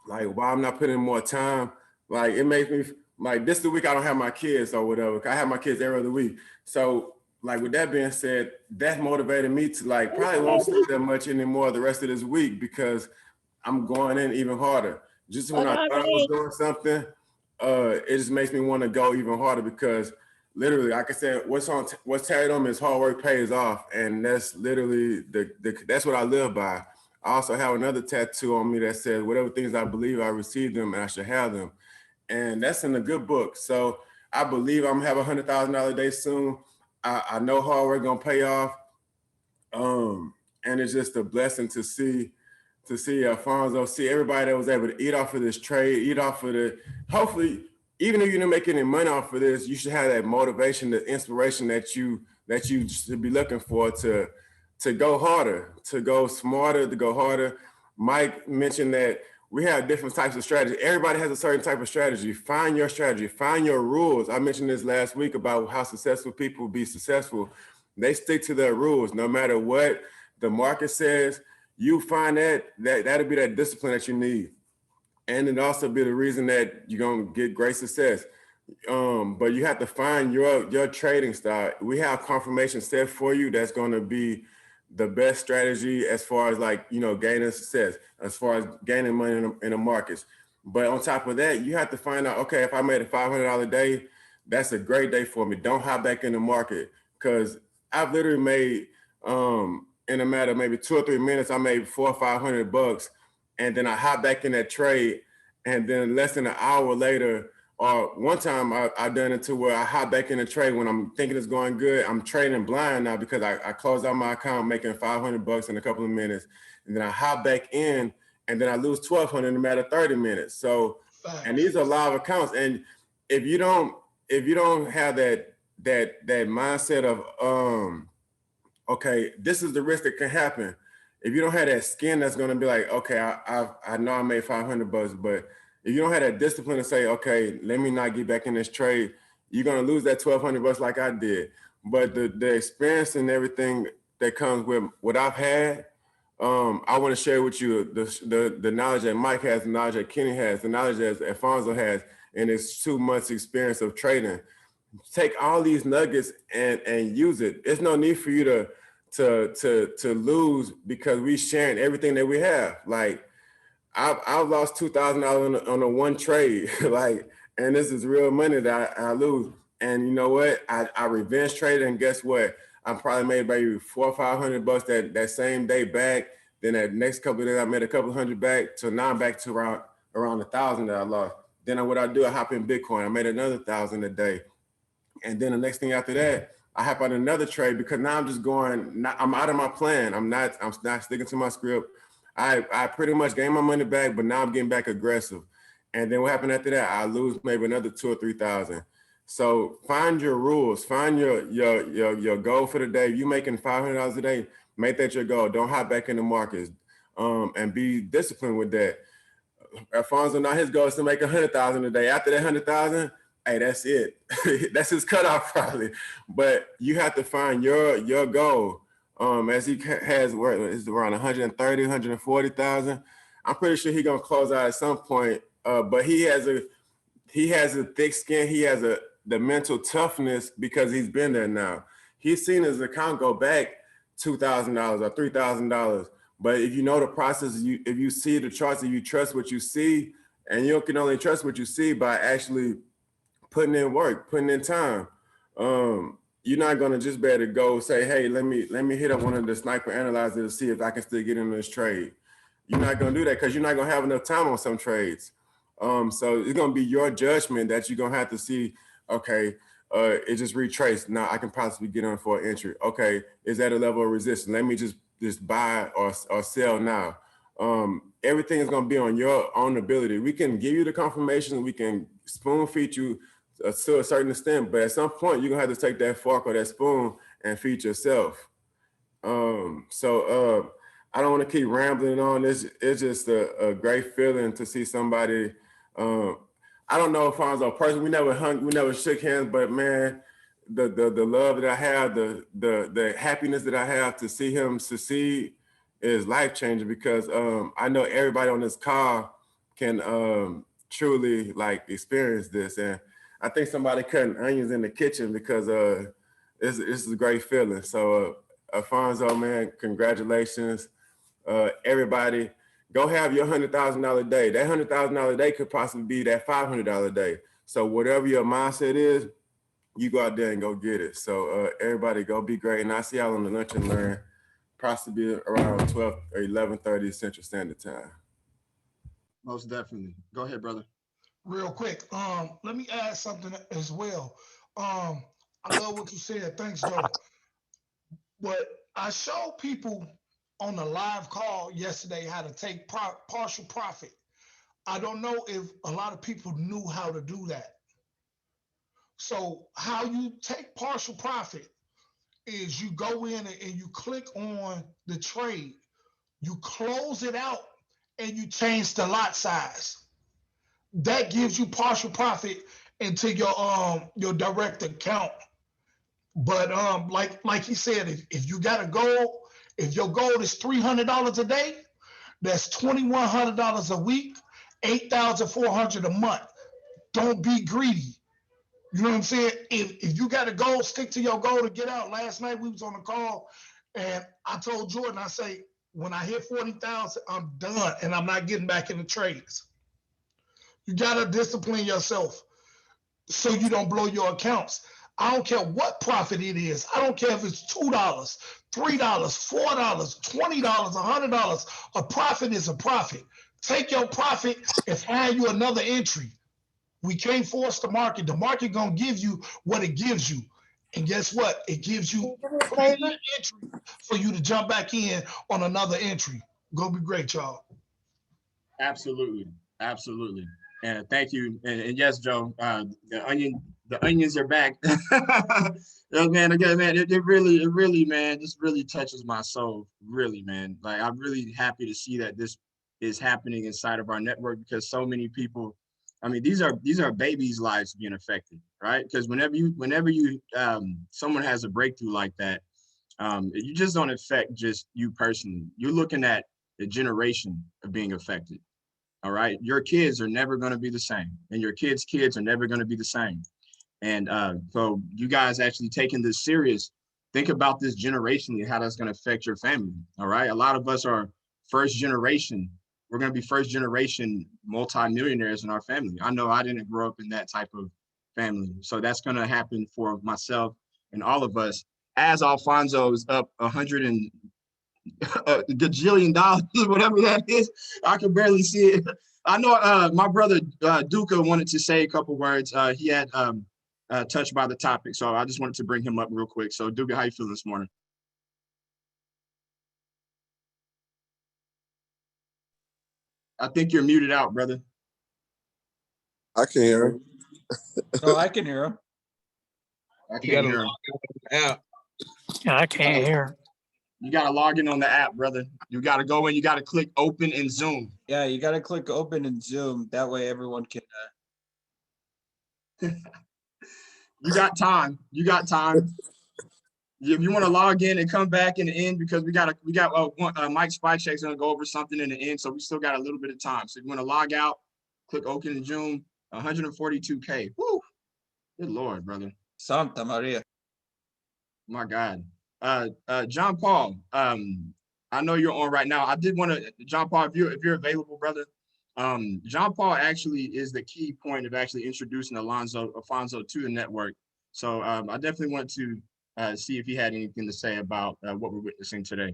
like, wow, I'm not putting in more time, like it makes me like this the week I don't have my kids or whatever. I have my kids every other week. So like with that being said, that motivated me to like probably won't sleep that much anymore the rest of this week because I'm going in even harder. Just when I thought I was doing something, it just makes me want to go even harder because literally, like I said, what's carried on me is hard work pays off. And that's literally that's what I live by. I also have another tattoo on me that says, whatever things I believe, I receive them and I should have them. And that's in a good book. So I believe I'm gonna have $100,000 a day soon. I know hard work gonna pay off. And it's just a blessing to see Alfonso, see everybody that was able to eat off of this trade, hopefully, even if you didn't make any money off of this, you should have that motivation, the inspiration that you should be looking for to go harder, to go smarter, to go harder. Mike mentioned that we have different types of strategy. Everybody has a certain type of strategy. Find your strategy, find your rules. I mentioned this last week about how successful people be successful. They stick to their rules, no matter what the market says. You find that'll be that discipline that you need. And it also be the reason that you're gonna get great success. But you have to find your trading style. We have confirmation set for you that's gonna be the best strategy as far as like, gaining success, as far as gaining money in the markets. But on top of that, you have to find out, okay, if I made a $500 day, that's a great day for me. Don't hop back in the market. Cause I've literally made, in a matter of maybe 2 or 3 minutes, I made $400 or $500. And then I hop back in that trade. And then less than an hour later, or one time I done it to where I hop back in the trade when I'm thinking it's going good. I'm trading blind now because I closed out my account making $500 in a couple of minutes. And then I hop back in and then I lose $1,200 in a matter of 30 minutes. So, and these are live accounts. And if you don't have that mindset of, okay, this is the risk that can happen. If you don't have that skin that's going to be like, okay, I know I made $500, but if you don't have that discipline to say, okay, let me not get back in this trade, you're gonna lose that 1,200 bucks like I did. But the experience and everything that comes with what I've had, I want to share with you the knowledge that Mike has, the knowledge that Kenny has, the knowledge that Alfonso has, and his 2 months experience of trading. Take all these nuggets and use it. There's no need for you to lose because we sharing everything that we have. Like I've lost $2,000 on a one trade, like, and this is real money that I lose. And you know what? I revenge traded, and guess what? I probably made maybe $400 or $500 that same day back. Then that next couple of days, I made a couple hundred back. So now I'm back to around 1,000 that I lost. Then what I do, I hop in Bitcoin. I made another 1,000 a day. And then the next thing after that, I hop on another trade because now I'm just going, I'm out of my plan. I'm not sticking to my script. I pretty much gained my money back, but now I'm getting back aggressive. And then what happened after that? I lose maybe another 2,000 or 3,000. So find your rules, find your goal for the day. If you're making $500 a day, make that your goal. Don't hop back in the markets, and be disciplined with that. Alfonso, now his goal is to make 100,000 a day. After that 100,000, hey, that's it. That's his cutoff probably. But you have to find your goal. As he has is around 130, 140,000. I'm pretty sure he's gonna close out at some point. But he has a thick skin. He has the mental toughness because he's been there now. He's seen his account go back $2,000 or $3,000. But if you know the process, if you see the charts, if you trust what you see, and you can only trust what you see by actually putting in work, putting in time. You're not gonna just be able to go say, hey, let me hit up one of the sniper analyzers to see if I can still get in this trade. You're not gonna do that because you're not gonna have enough time on some trades. So it's gonna be your judgment that you're gonna have to see, okay, it just retraced. Now I can possibly get on for an entry. Okay, is that a level of resistance? Let me just buy or sell now. Everything is gonna be on your own ability. We can give you the confirmation, we can spoon feed you to a certain extent, but at some point you're gonna have to take that fork or that spoon and feed yourself. I don't want to keep rambling on. It's just a great feeling to see somebody. I don't know if I was a person. We never shook hands, but man, the love that I have, the happiness that I have to see him succeed is life changing because I know everybody on this call can truly like experience this, and I think somebody cutting onions in the kitchen because it's a great feeling. So Alfonso, man, congratulations. Everybody, go have your $100,000 a day. That $100,000 a day could possibly be that $500 a day. So whatever your mindset is, you go out there and go get it. So everybody go be great. And I'll see y'all on the Lunch and Learn, possibly around 12 or 11:30 Central Standard Time. Most definitely. Go ahead, brother. Real quick, let me add something as well. I love what you said. Thanks, Joe. But I showed people on the live call yesterday how to take partial profit. I don't know if a lot of people knew how to do that. So how you take partial profit is you go in and you click on the trade, you close it out, and you change the lot size. That gives you partial profit into your direct account. But like he said, if you got a goal, if your goal is $300 a day, that's $2,100 a week, $8,400 a month. Don't be greedy. You know what I'm saying? If you got a goal, stick to your goal to get out. Last night we was on a call, and I told Jordan, I say, when I hit 40,000, I'm done, and I'm not getting back in the trades. You gotta discipline yourself so you don't blow your accounts. I don't care what profit it is. I don't care if it's $2, $3, $4, $20, $100. A profit is a profit. Take your profit and find you another entry. We can't force the market. The market gonna give you what it gives you. And guess what? It gives you plenty of entry for you to jump back in on another entry. Go be great, y'all. Absolutely. Absolutely. And thank you. And yes, Joe, the onions are back. Man, again, man, it really, man, this really touches my soul. Really, man. Like, I'm really happy to see that this is happening inside of our network because so many people, I mean, these are babies' lives being affected. right? Because whenever you someone has a breakthrough like that, you just don't affect just you personally. You're looking at the generation of being affected. All right, your kids are never going to be the same, and your kids' kids are never going to be the same. And so you guys actually taking this serious, think about this generation and how that's going to affect your family. All right. A lot of us are first generation. We're going to be first generation multimillionaires in our family. I know I didn't grow up in that type of family. So that's going to happen for myself and all of us as Alfonso's up 100 and a gajillion dollars, whatever that is. I can barely see it. I know my brother Duca wanted to say a couple words. He had touched by the topic, so I just wanted to bring him up real quick. So Duca, how you feeling this morning? I think you're muted out, brother. I can hear him. No, I can hear him. I can't hear him. Yeah, I can't hear. You got to log in on the app, brother. You got to go in. You got to click open in Zoom. Yeah, you got to click open in Zoom. That way everyone can. You got time. You got time. If you want to log in and come back in the end, because we got Mike Spycheck's going to go over something in the end, so we still got a little bit of time. So if you want to log out, click open in Zoom. 142K. Woo! Good Lord, brother. Santa Maria. My God. John Paul, I know you're on right now. I did want to, John Paul, if you're available, brother. John Paul actually is the key point of actually introducing Alfonso to the network. So I definitely want to see if he had anything to say about what we're witnessing today.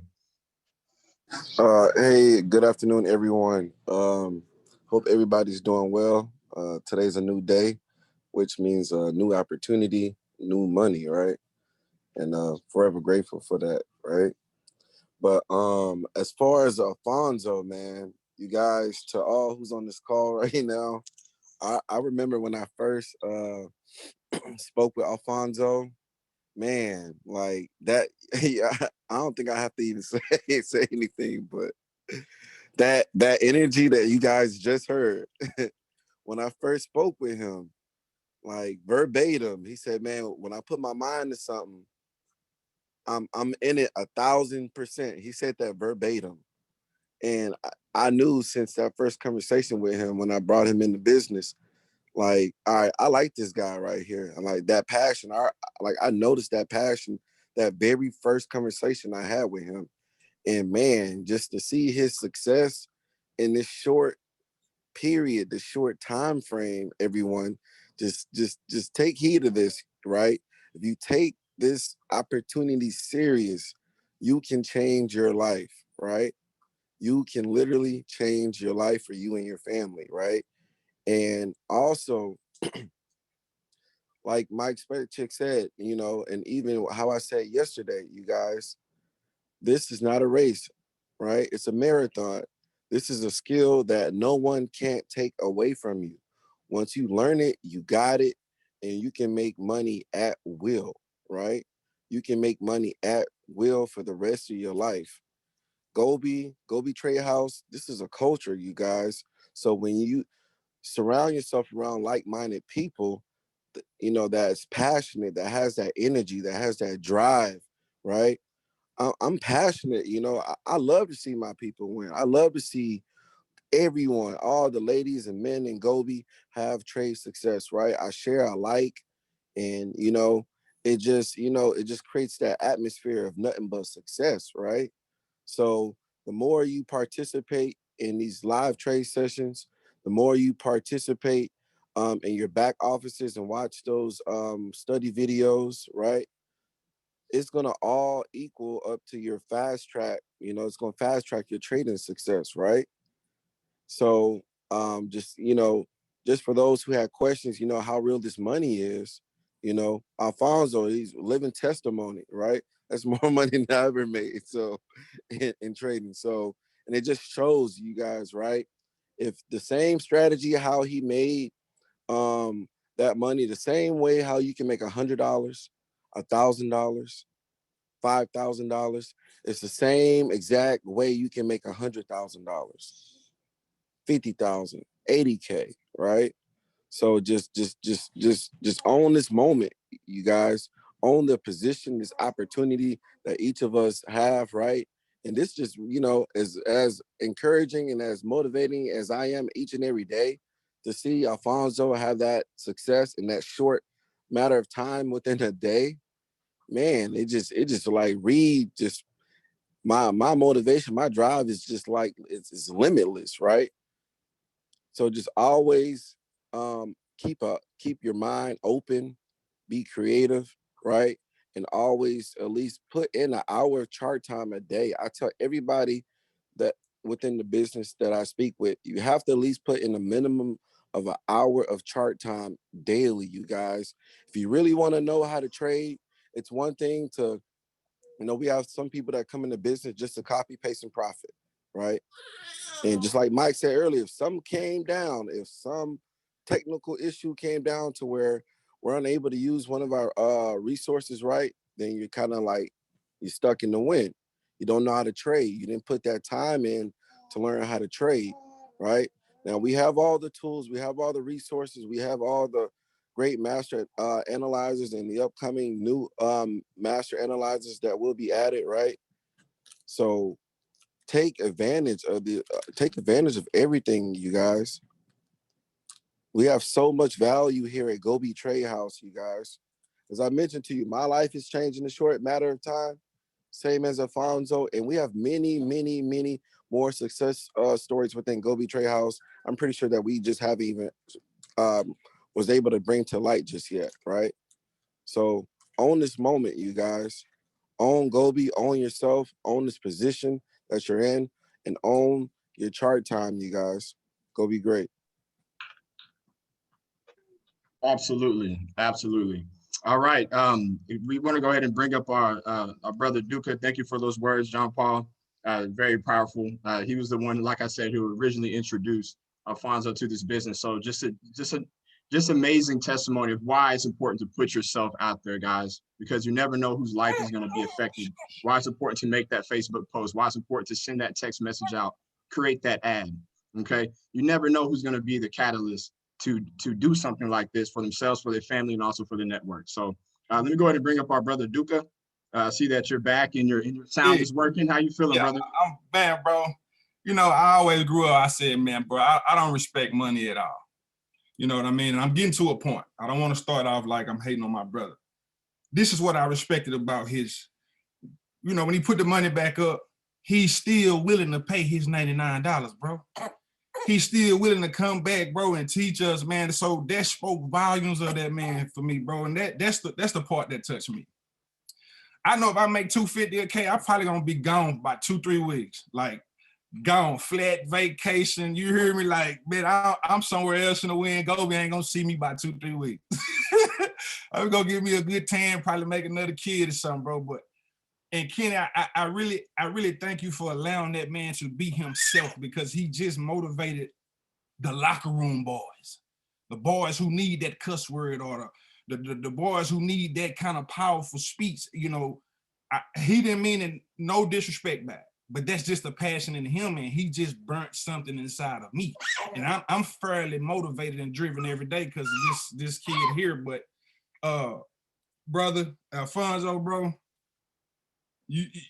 Hey, good afternoon, everyone. Hope everybody's doing well. Today's a new day, which means a new opportunity, new money, right? And forever grateful for that, right? But as far as Alfonso, man, you guys, to all who's on this call right now, I remember when I first spoke with Alfonso, man, like that. I don't think I have to even say anything, but that energy that you guys just heard when I first spoke with him, like verbatim, he said, man, when I put my mind to something, I'm in it 1,000%. He said that verbatim. And I knew since that first conversation with him, when I brought him into business, like, all right, I like this guy right here. And like that passion, I noticed that passion, that very first conversation I had with him. And man, just to see his success in this short period, this short time frame, everyone, just take heed of this, right? If you take this opportunity serious, you can change your life, right? You can literally change your life for you and your family, right? And also, like Mike Spurchick said, you know, and even how I said yesterday, you guys, this is not a race, right? It's a marathon. This is a skill that no one can't take away from you. Once you learn it, you got it, and you can make money at will, right? You can make money at will for the rest of your life. GOBE Trade House, this is a culture, you guys. So when you surround yourself around like-minded people, you know, that's passionate, that has that energy, that has that drive, right? I'm passionate, you know. I love to see my people win. I love to see everyone, all the ladies and men in GOBE have trade success, right? I share alike, and it just creates that atmosphere of nothing but success, right? So the more you participate in these live trade sessions, the more you participate in your back offices and watch those study videos, right? It's going to all equal up to your fast track. It's going to fast track your trading success, right? So just for those who had questions, how real this money is, Alfonso, he's living testimony, right? That's more money than I ever made. So in trading. So, and it just shows you guys, right? If the same strategy, how he made that money, the same way how you can make $100, $1,000, $5,000, it's the same exact way you can make $100,000, 50,000, 80K, right? So just own this moment, you guys. Own the position, this opportunity that each of us have, right? And this just, you know, as encouraging and as motivating as I am each and every day to see Alfonso have that success in that short matter of time within a day, man, it just like just my motivation, my drive is just like it's limitless, right? So just always keep your mind open, be creative, right? And always at least put in an hour of chart time a day. I tell everybody that within the business that I speak with, you have to at least put in a minimum of an hour of chart time daily, you guys. If you really want to know how to trade, it's one thing to, you know, we have some people that come into business just to copy, paste, and profit, right? And just like Mike said earlier, if some technical issue came down to where we're unable to use one of our resources right, then you're kind of like, you're stuck in the wind. You don't know how to trade. You didn't put that time in to learn how to trade, right? Now we have all the tools, we have all the resources, we have all the great master analyzers and the upcoming new master analyzers that will be added, right? So take advantage of everything, you guys. We have so much value here at GOBE Trade House, you guys. As I mentioned to you, my life is changing in a short matter of time, same as Alfonso, and we have many, many, many more success stories within GOBE Trade House. I'm pretty sure that we just haven't even was able to bring to light just yet, right? So own this moment, you guys. Own GOBE, own yourself, own this position that you're in, and own your chart time, you guys. Go be great. Absolutely, absolutely. All right, we want to go ahead and bring up our brother Duca. Thank you for those words, John Paul. Very powerful. He was the one, like I said, who originally introduced Alfonso to this business. So just amazing testimony of why it's important to put yourself out there, guys, because you never know whose life is going to be affected. Why it's important to make that Facebook post. Why it's important to send that text message out, create that ad. Okay, you never know who's going to be the catalyst to do something like this for themselves, for their family, and also for the network. So let me go ahead and bring up our brother Duca. See that you're back and your sound is working. How you feeling, brother? I'm man, bro. You know, I always grew up, I said, man, bro, I don't respect money at all. You know what I mean? And I'm getting to a point. I don't want to start off like I'm hating on my brother. This is what I respected about his, you know, when he put the money back up, he's still willing to pay his $99, bro. He's still willing to come back, bro, and teach us, man. So that spoke volumes of that man for me, bro. And that's the part that touched me. I know if I make $250 a K, I'm probably gonna be gone by 2-3 weeks. Like gone, flat vacation. You hear me? Like, man, I'm somewhere else in the wind. GOBE ain't gonna see me by 2-3 weeks. I'm gonna give me a good tan, probably make another kid or something, bro. But and Kenny, I really thank you for allowing that man to be himself, because he just motivated the locker room boys, the boys who need that cuss word, or the boys who need that kind of powerful speech. You know, he didn't mean it, no disrespect back, but that's just a passion in him, and he just burnt something inside of me. And I'm fairly motivated and driven every day because of this kid here. But brother Alfonso, bro,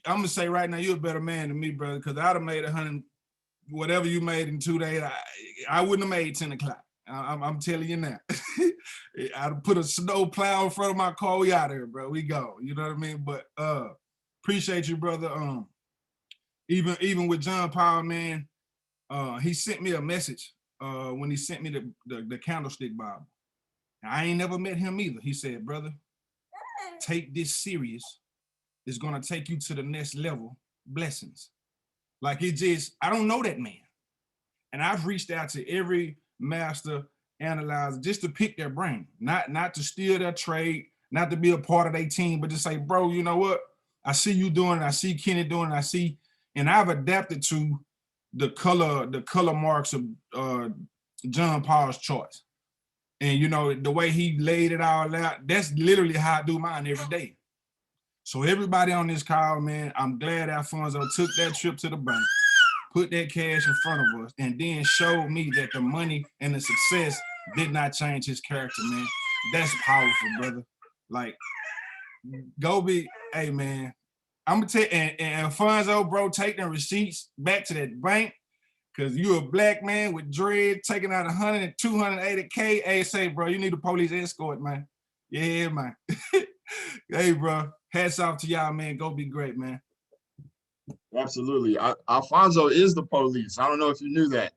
I'm gonna say right now, you're a better man than me, brother, because I'd have made 100, whatever you made in 2 days. I wouldn't have made 10 o'clock. I'm telling you now. I'd put a snow plow in front of my car. We out here, bro. We go. You know what I mean? But appreciate you, brother. Even with John Paul, man, he sent me a message when he sent me the candlestick Bible. I ain't never met him either. He said, brother, take this serious. It's gonna take you to the next level. Blessings. Like it just, I don't know that man. And I've reached out to every master analyzer just to pick their brain, not to steal their trade, not to be a part of their team, but to say, bro, you know what? I see you doing it, I see Kenny doing it, and I've adapted to the color marks of John Paul's charts. And you know, the way he laid it all out, that's literally how I do mine every day. So everybody on this call, man, I'm glad Alfonso took that trip to the bank, put that cash in front of us, and then showed me that the money and the success did not change his character, man. That's powerful, brother. Like, GOBE, hey, man, I'm gonna tell and Alfonso, bro, take them receipts back to that bank, because you a black man with dread taking out 100 and 280K. Hey, say, bro, you need a police escort, man. Yeah, man. Hey, bro, hats off to y'all, man. Go be great, man. Absolutely. Alfonso is the police. I don't know if you knew that.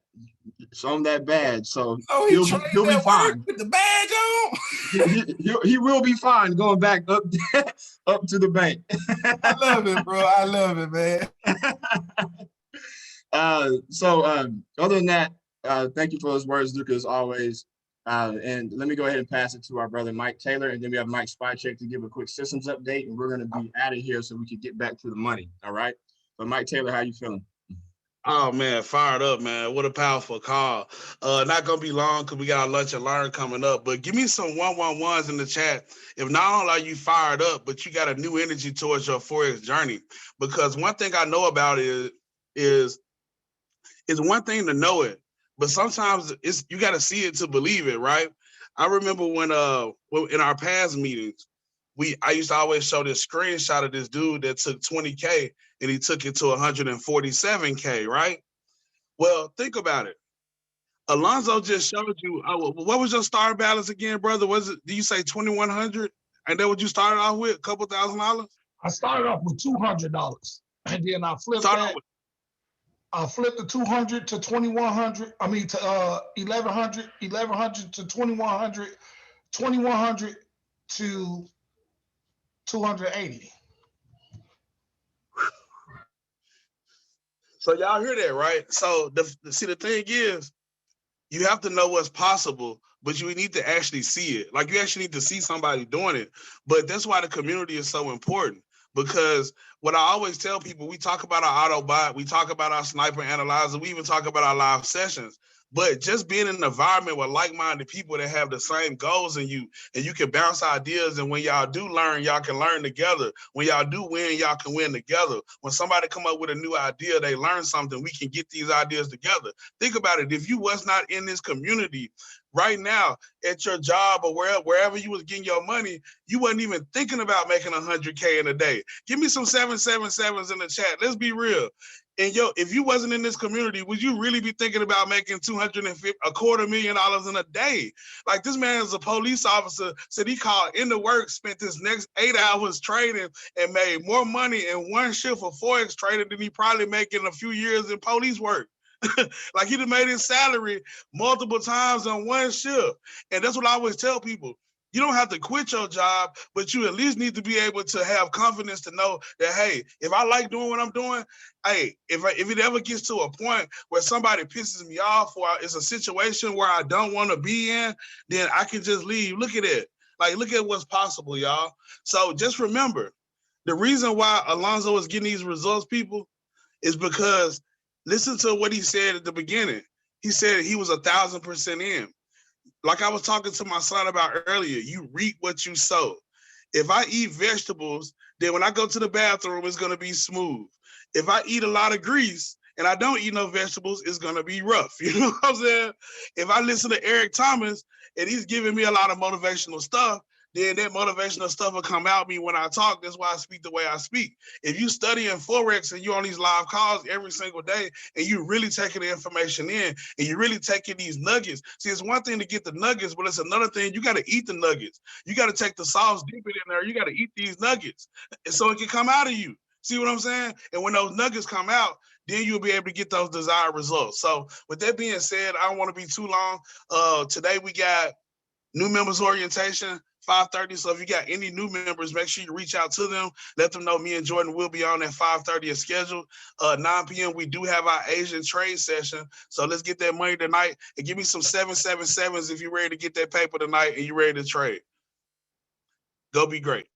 Show him that badge, so oh, he'll be fine with the badge on. he will be fine going back up up to the bank. I love it, bro. I love it, man. Other than that, thank you for those words, Luca, as always. And let me go ahead and pass it to our brother Mike Taylor, and then we have Mike Spycheck to give a quick systems update, and we're going to be out of here so we can get back to the money. All right. But Mike Taylor, how you feeling? Oh man, fired up, man. What a powerful call. Not gonna be long because we got our lunch and learn coming up, but give me some 111s in the chat. If not only are you fired up, but you got a new energy towards your Forex journey. Because one thing I know about it is one thing to know it, but sometimes you got to see it to believe it, right? I remember when in our past meetings, I used to always show this screenshot of this dude that took 20K and he took it to 147K, right? Well, think about it. Alonzo just showed you, what was your starter balance again, brother? Was it, do you say 2,100? And that what you started off with, a couple $1,000? I started off with $200, and then I flipped that. I flipped the 200 to 2,100. I mean to 1,100, 1,100 to 2,100, 2,100 to 280. So y'all hear that, right? So the thing is, you have to know what's possible, but you need to actually see it. Like, you actually need to see somebody doing it. But that's why the community is so important, because what I always tell people, we talk about our Autobot, we talk about our sniper analyzer, we even talk about our live sessions. But just being in an environment with like-minded people that have the same goals in you, and you can bounce ideas, and when y'all do learn, y'all can learn together. When y'all do win, y'all can win together. When somebody come up with a new idea, they learn something, we can get these ideas together. Think about it. If you was not in this community right now at your job or wherever you was getting your money, you wasn't even thinking about making 100K in a day. Give me some 777s in the chat. Let's be real. And if you wasn't in this community, would you really be thinking about making $250,000 in a day? Like, this man is a police officer, said he called into work, spent this next 8 hours trading, and made more money in one shift of Forex trading than he probably make in a few years in police work. Like, he done made his salary multiple times on one shift. And that's what I always tell people. You don't have to quit your job, but you at least need to be able to have confidence to know that, hey, if I like doing what I'm doing, hey, if it ever gets to a point where somebody pisses me off or it's a situation where I don't want to be in, then I can just leave. Look at it. Like, look at what's possible, y'all. So just remember, the reason why Alonzo is getting these results, people, is because listen to what he said at the beginning. He said he was 1,000% in. Like I was talking to my son about earlier, you reap what you sow. If I eat vegetables, then when I go to the bathroom, it's going to be smooth. If I eat a lot of grease and I don't eat no vegetables, it's going to be rough. You know what I'm saying? If I listen to Eric Thomas and he's giving me a lot of motivational stuff, then that motivational stuff will come out me when I talk. That's why I speak the way I speak. If you studying Forex and you're on these live calls every single day and you really taking the information in and you really taking these nuggets, see, it's one thing to get the nuggets, but it's another thing, you got to eat the nuggets. You got to take the sauce, dip it in there. You got to eat these nuggets and so it can come out of you. See what I'm saying? And when those nuggets come out, then you'll be able to get those desired results. So with that being said, I don't want to be too long. Today we got new members orientation, 5:30. So if you got any new members, make sure you reach out to them. Let them know me and Jordan will be on at 5:30 as scheduled. 9 p.m. we do have our Asian trade session. So let's get that money tonight and give me some 777s if you're ready to get that paper tonight and you're ready to trade. Go be great.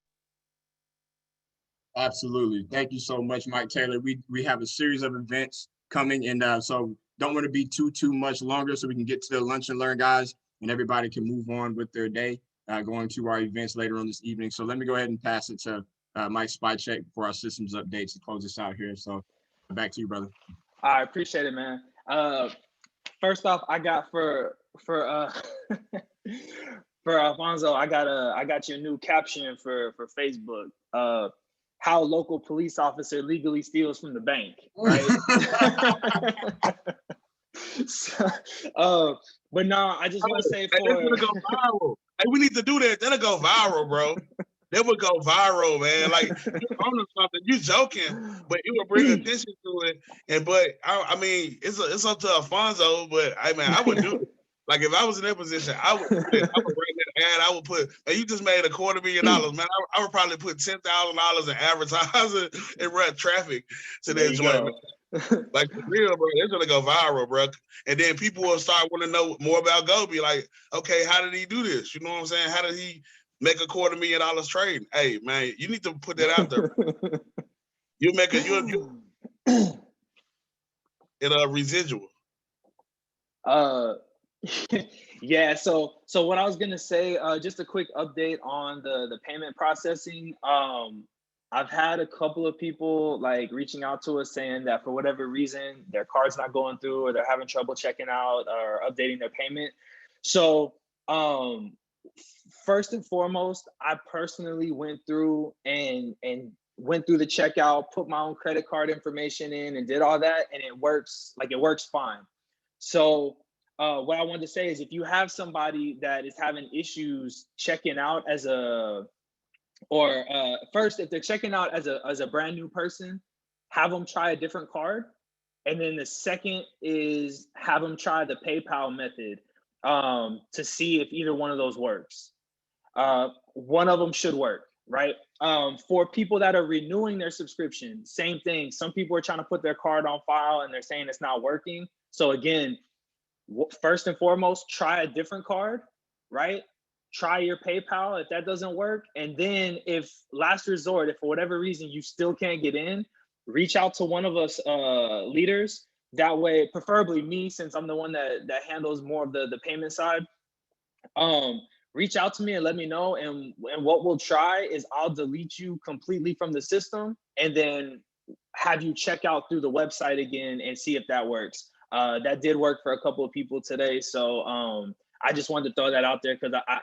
Absolutely. Thank you so much, Mike Taylor. We have a series of events coming, and so don't want to be too much longer so we can get to the lunch and learn, guys, and everybody can move on with their day. Going to our events later on this evening. So let me go ahead and pass it to Mike Spycheck for our systems updates to close this out here. So back to you, brother. I appreciate it, man. First off, I got for for for Alfonso, I got your new caption for Facebook. How local police officer legally steals from the bank, right? So, but no, I just want to say Hey, that's gonna go viral. Hey, we need to do that. That'll go viral, bro. That would go viral, man. Like you're on something, you joking, but it would bring attention to it. And but I mean, it's up to Alfonso, but I would do it. Like if I was in that position, I would do it. I would write that ad. I would put, man, you just made $250,000, man. I would probably put $10,000 in advertising and run traffic to that joint, man. Like for real, bro. It's gonna go viral, bro. And then people will start wanting to know more about GOBE. Like, okay, how did he do this? You know what I'm saying? How did he make $250,000 trading? Hey, man, you need to put that out there. You make a residual. Yeah, so what I was gonna say, just a quick update on the payment processing. I've had a couple of people like reaching out to us saying that for whatever reason their card's not going through or they're having trouble checking out or updating their payment. So first and foremost, I personally went through and went through the checkout, put my own credit card information in and did all that, and it works fine. So what I wanted to say is if you have somebody that is having issues checking out first, if they're checking out as a brand new person, have them try a different card. And then the second is have them try the PayPal method to see if either one of those works. One of them should work, right? For people that are renewing their subscription, same thing. Some people are trying to put their card on file and they're saying it's not working. So again, first and foremost, try a different card, right? Try your PayPal if that doesn't work. And then if last resort, if for whatever reason you still can't get in, reach out to one of us leaders. That way, preferably me, since I'm the one that handles more of the payment side. Reach out to me and let me know. And what we'll try is I'll delete you completely from the system and then have you check out through the website again and see if that works. That did work for a couple of people today. So I just wanted to throw that out there because I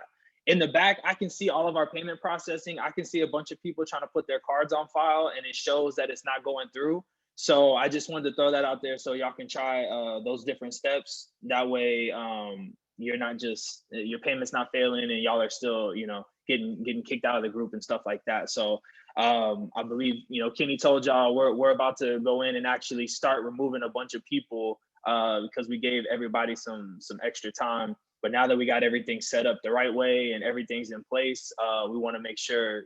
in the back, I can see all of our payment processing. I can see a bunch of people trying to put their cards on file and it shows that it's not going through. So I just wanted to throw that out there so y'all can try those different steps. That way you're not just, your payment's not failing and y'all are still, getting kicked out of the group and stuff like that. So I believe, Kenny told y'all we're about to go in and actually start removing a bunch of people because we gave everybody some extra time. But now that we got everything set up the right way and everything's in place, we want to make sure,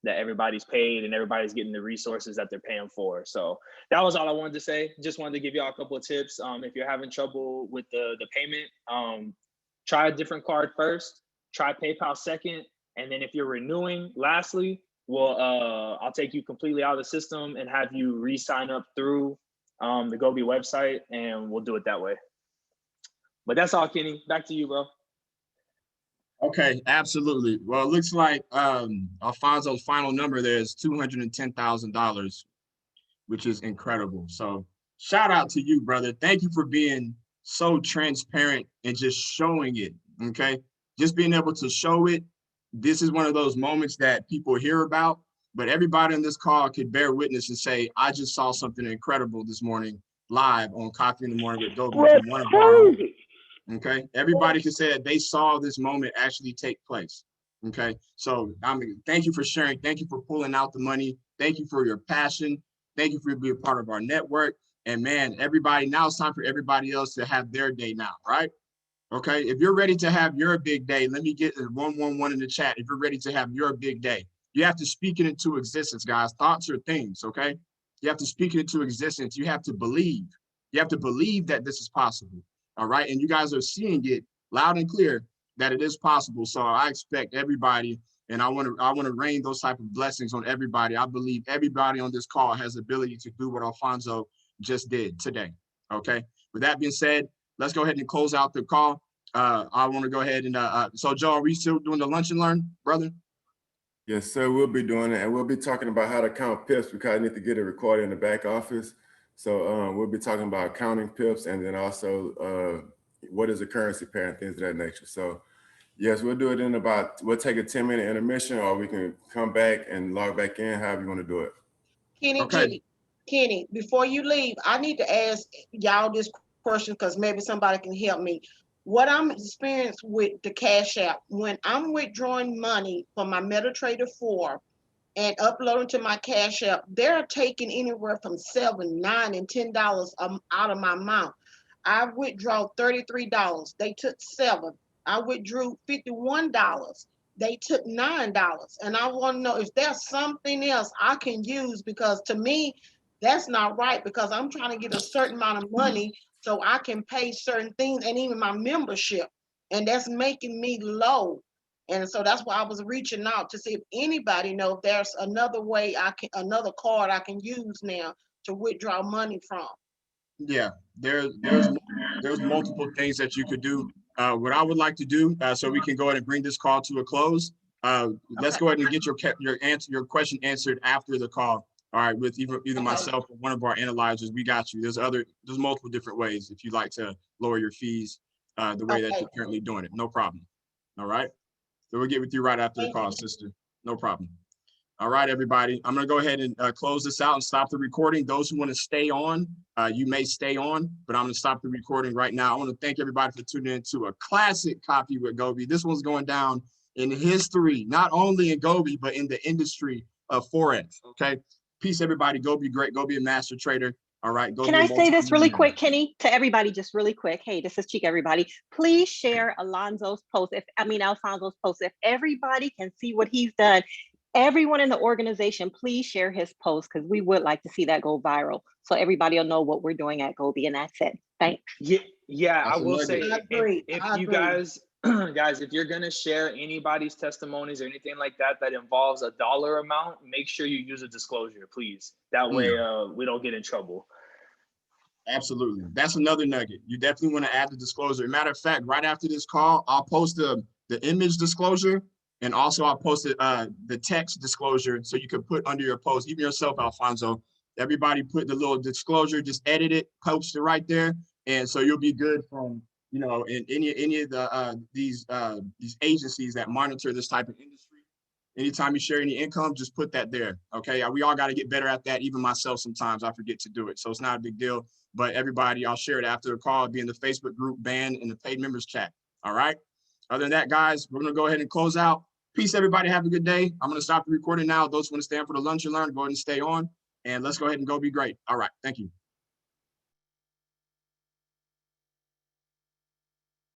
that everybody's paid and everybody's getting the resources that they're paying for. So that was all I wanted to say. Just wanted to give y'all a couple of tips. If you're having trouble with the payment, try a different card first, try PayPal second. And then if you're renewing, lastly, I'll take you completely out of the system and have you re-sign up through the GO.BE website, and we'll do it that way. But that's all, Kenny. Back to you, bro. Okay, absolutely. Well, it looks like Alfonso's final number there is $210,000, which is incredible. So shout out to you, brother. Thank you for being so transparent and just showing it, okay? Just being able to show it. This is one of those moments that people hear about, but everybody on this call could bear witness and say, I just saw something incredible this morning live on Coffee in the Morning with GOBE from one of our own. Okay, everybody can say that they saw this moment actually take place. Okay, so thank you for sharing. Thank you for pulling out the money. Thank you for your passion. Thank you for being part of our network. And man, everybody, now it's time for everybody else to have their day now, right? Okay, if you're ready to have your big day, let me get 111 in the chat. If you're ready to have your big day, you have to speak it into existence, guys. Thoughts are things, okay? You have to speak it into existence. You have to believe. You have to believe that this is possible. All right, and you guys are seeing it loud and clear that it is possible. So I expect everybody, and I want to rain those type of blessings on everybody. I believe everybody on this call has the ability to do what Alfonso just did today. Okay. With that being said, let's go ahead and close out the call. I want to go ahead and so Joe, are we still doing the lunch and learn, brother? Yes, sir. We'll be doing it, and we'll be talking about how to count pips because I need to get it recorded in the back office. So we'll be talking about counting pips and then also what is the currency pair and things of that nature. So yes, we'll do it in about, we'll take a 10-minute intermission, or we can come back and log back in, however you want to do it. Kenny, before you leave, I need to ask y'all this question because maybe somebody can help me. What I'm experienced with the Cash App, when I'm withdrawing money from my MetaTrader 4 and uploading to my Cash App, they're taking anywhere from $7, $9, and $10 out of my amount. I withdraw $33. They took $7. I withdrew $51. They took $9. And I want to know if there's something else I can use, because to me, that's not right, because I'm trying to get a certain amount of money so I can pay certain things and even my membership. And that's making me low. And so that's why I was reaching out to see if anybody knows if there's another way another card I can use now to withdraw money from. Yeah, there's multiple things that you could do. What I would like to do, so we can go ahead and bring this call to a close. Let's go ahead and get your question answered after the call. All right, with either myself or one of our analyzers, we got you. There's multiple different ways if you'd like to lower your fees the way that you're currently doing it. No problem. All right. So we'll get with you right after the call, sister. No problem. All right, everybody. I'm going to go ahead and close this out and stop the recording. Those who want to stay on, you may stay on, but I'm going to stop the recording right now. I want to thank everybody for tuning in to a classic Copy with GOBE. This one's going down in history, not only in GOBE, but in the industry of Forex. Okay. Peace, everybody. Go be great. Go be a master trader. All right. Can I say this really quick, Kenny, to everybody, just really quick? Hey, this is Cheek, everybody. Please share Alfonso's post. If everybody can see what he's done, everyone in the organization, please share his post, because we would like to see that go viral so everybody will know what we're doing at GOBE, and that's it. Thanks. Yeah, I will say, if you guys, if you're gonna share anybody's testimonies or anything like that that involves a dollar amount, make sure you use a disclosure, please. That way we don't get in trouble. Absolutely. That's another nugget. You definitely want to add the disclosure. Matter of fact, right after this call, I'll post the image disclosure, and also I'll post the text disclosure, so you can put under your post, even yourself, Alfonso. Everybody put the little disclosure, just edit it, post it right there, and so you'll be good from, you know, in any of the these agencies that monitor this type of industry. Anytime you share any income, just put that there. Okay, we all got to get better at that. Even myself, sometimes I forget to do it, so it's not a big deal. But everybody, I'll share it after the call. It'll be in the Facebook group, band, in the paid members chat. All right. Other than that, guys, we're gonna go ahead and close out. Peace, everybody. Have a good day. I'm gonna stop the recording now. Those who want to stay on for the lunch and learn, go ahead and stay on. And let's go ahead and go be great. All right. Thank you.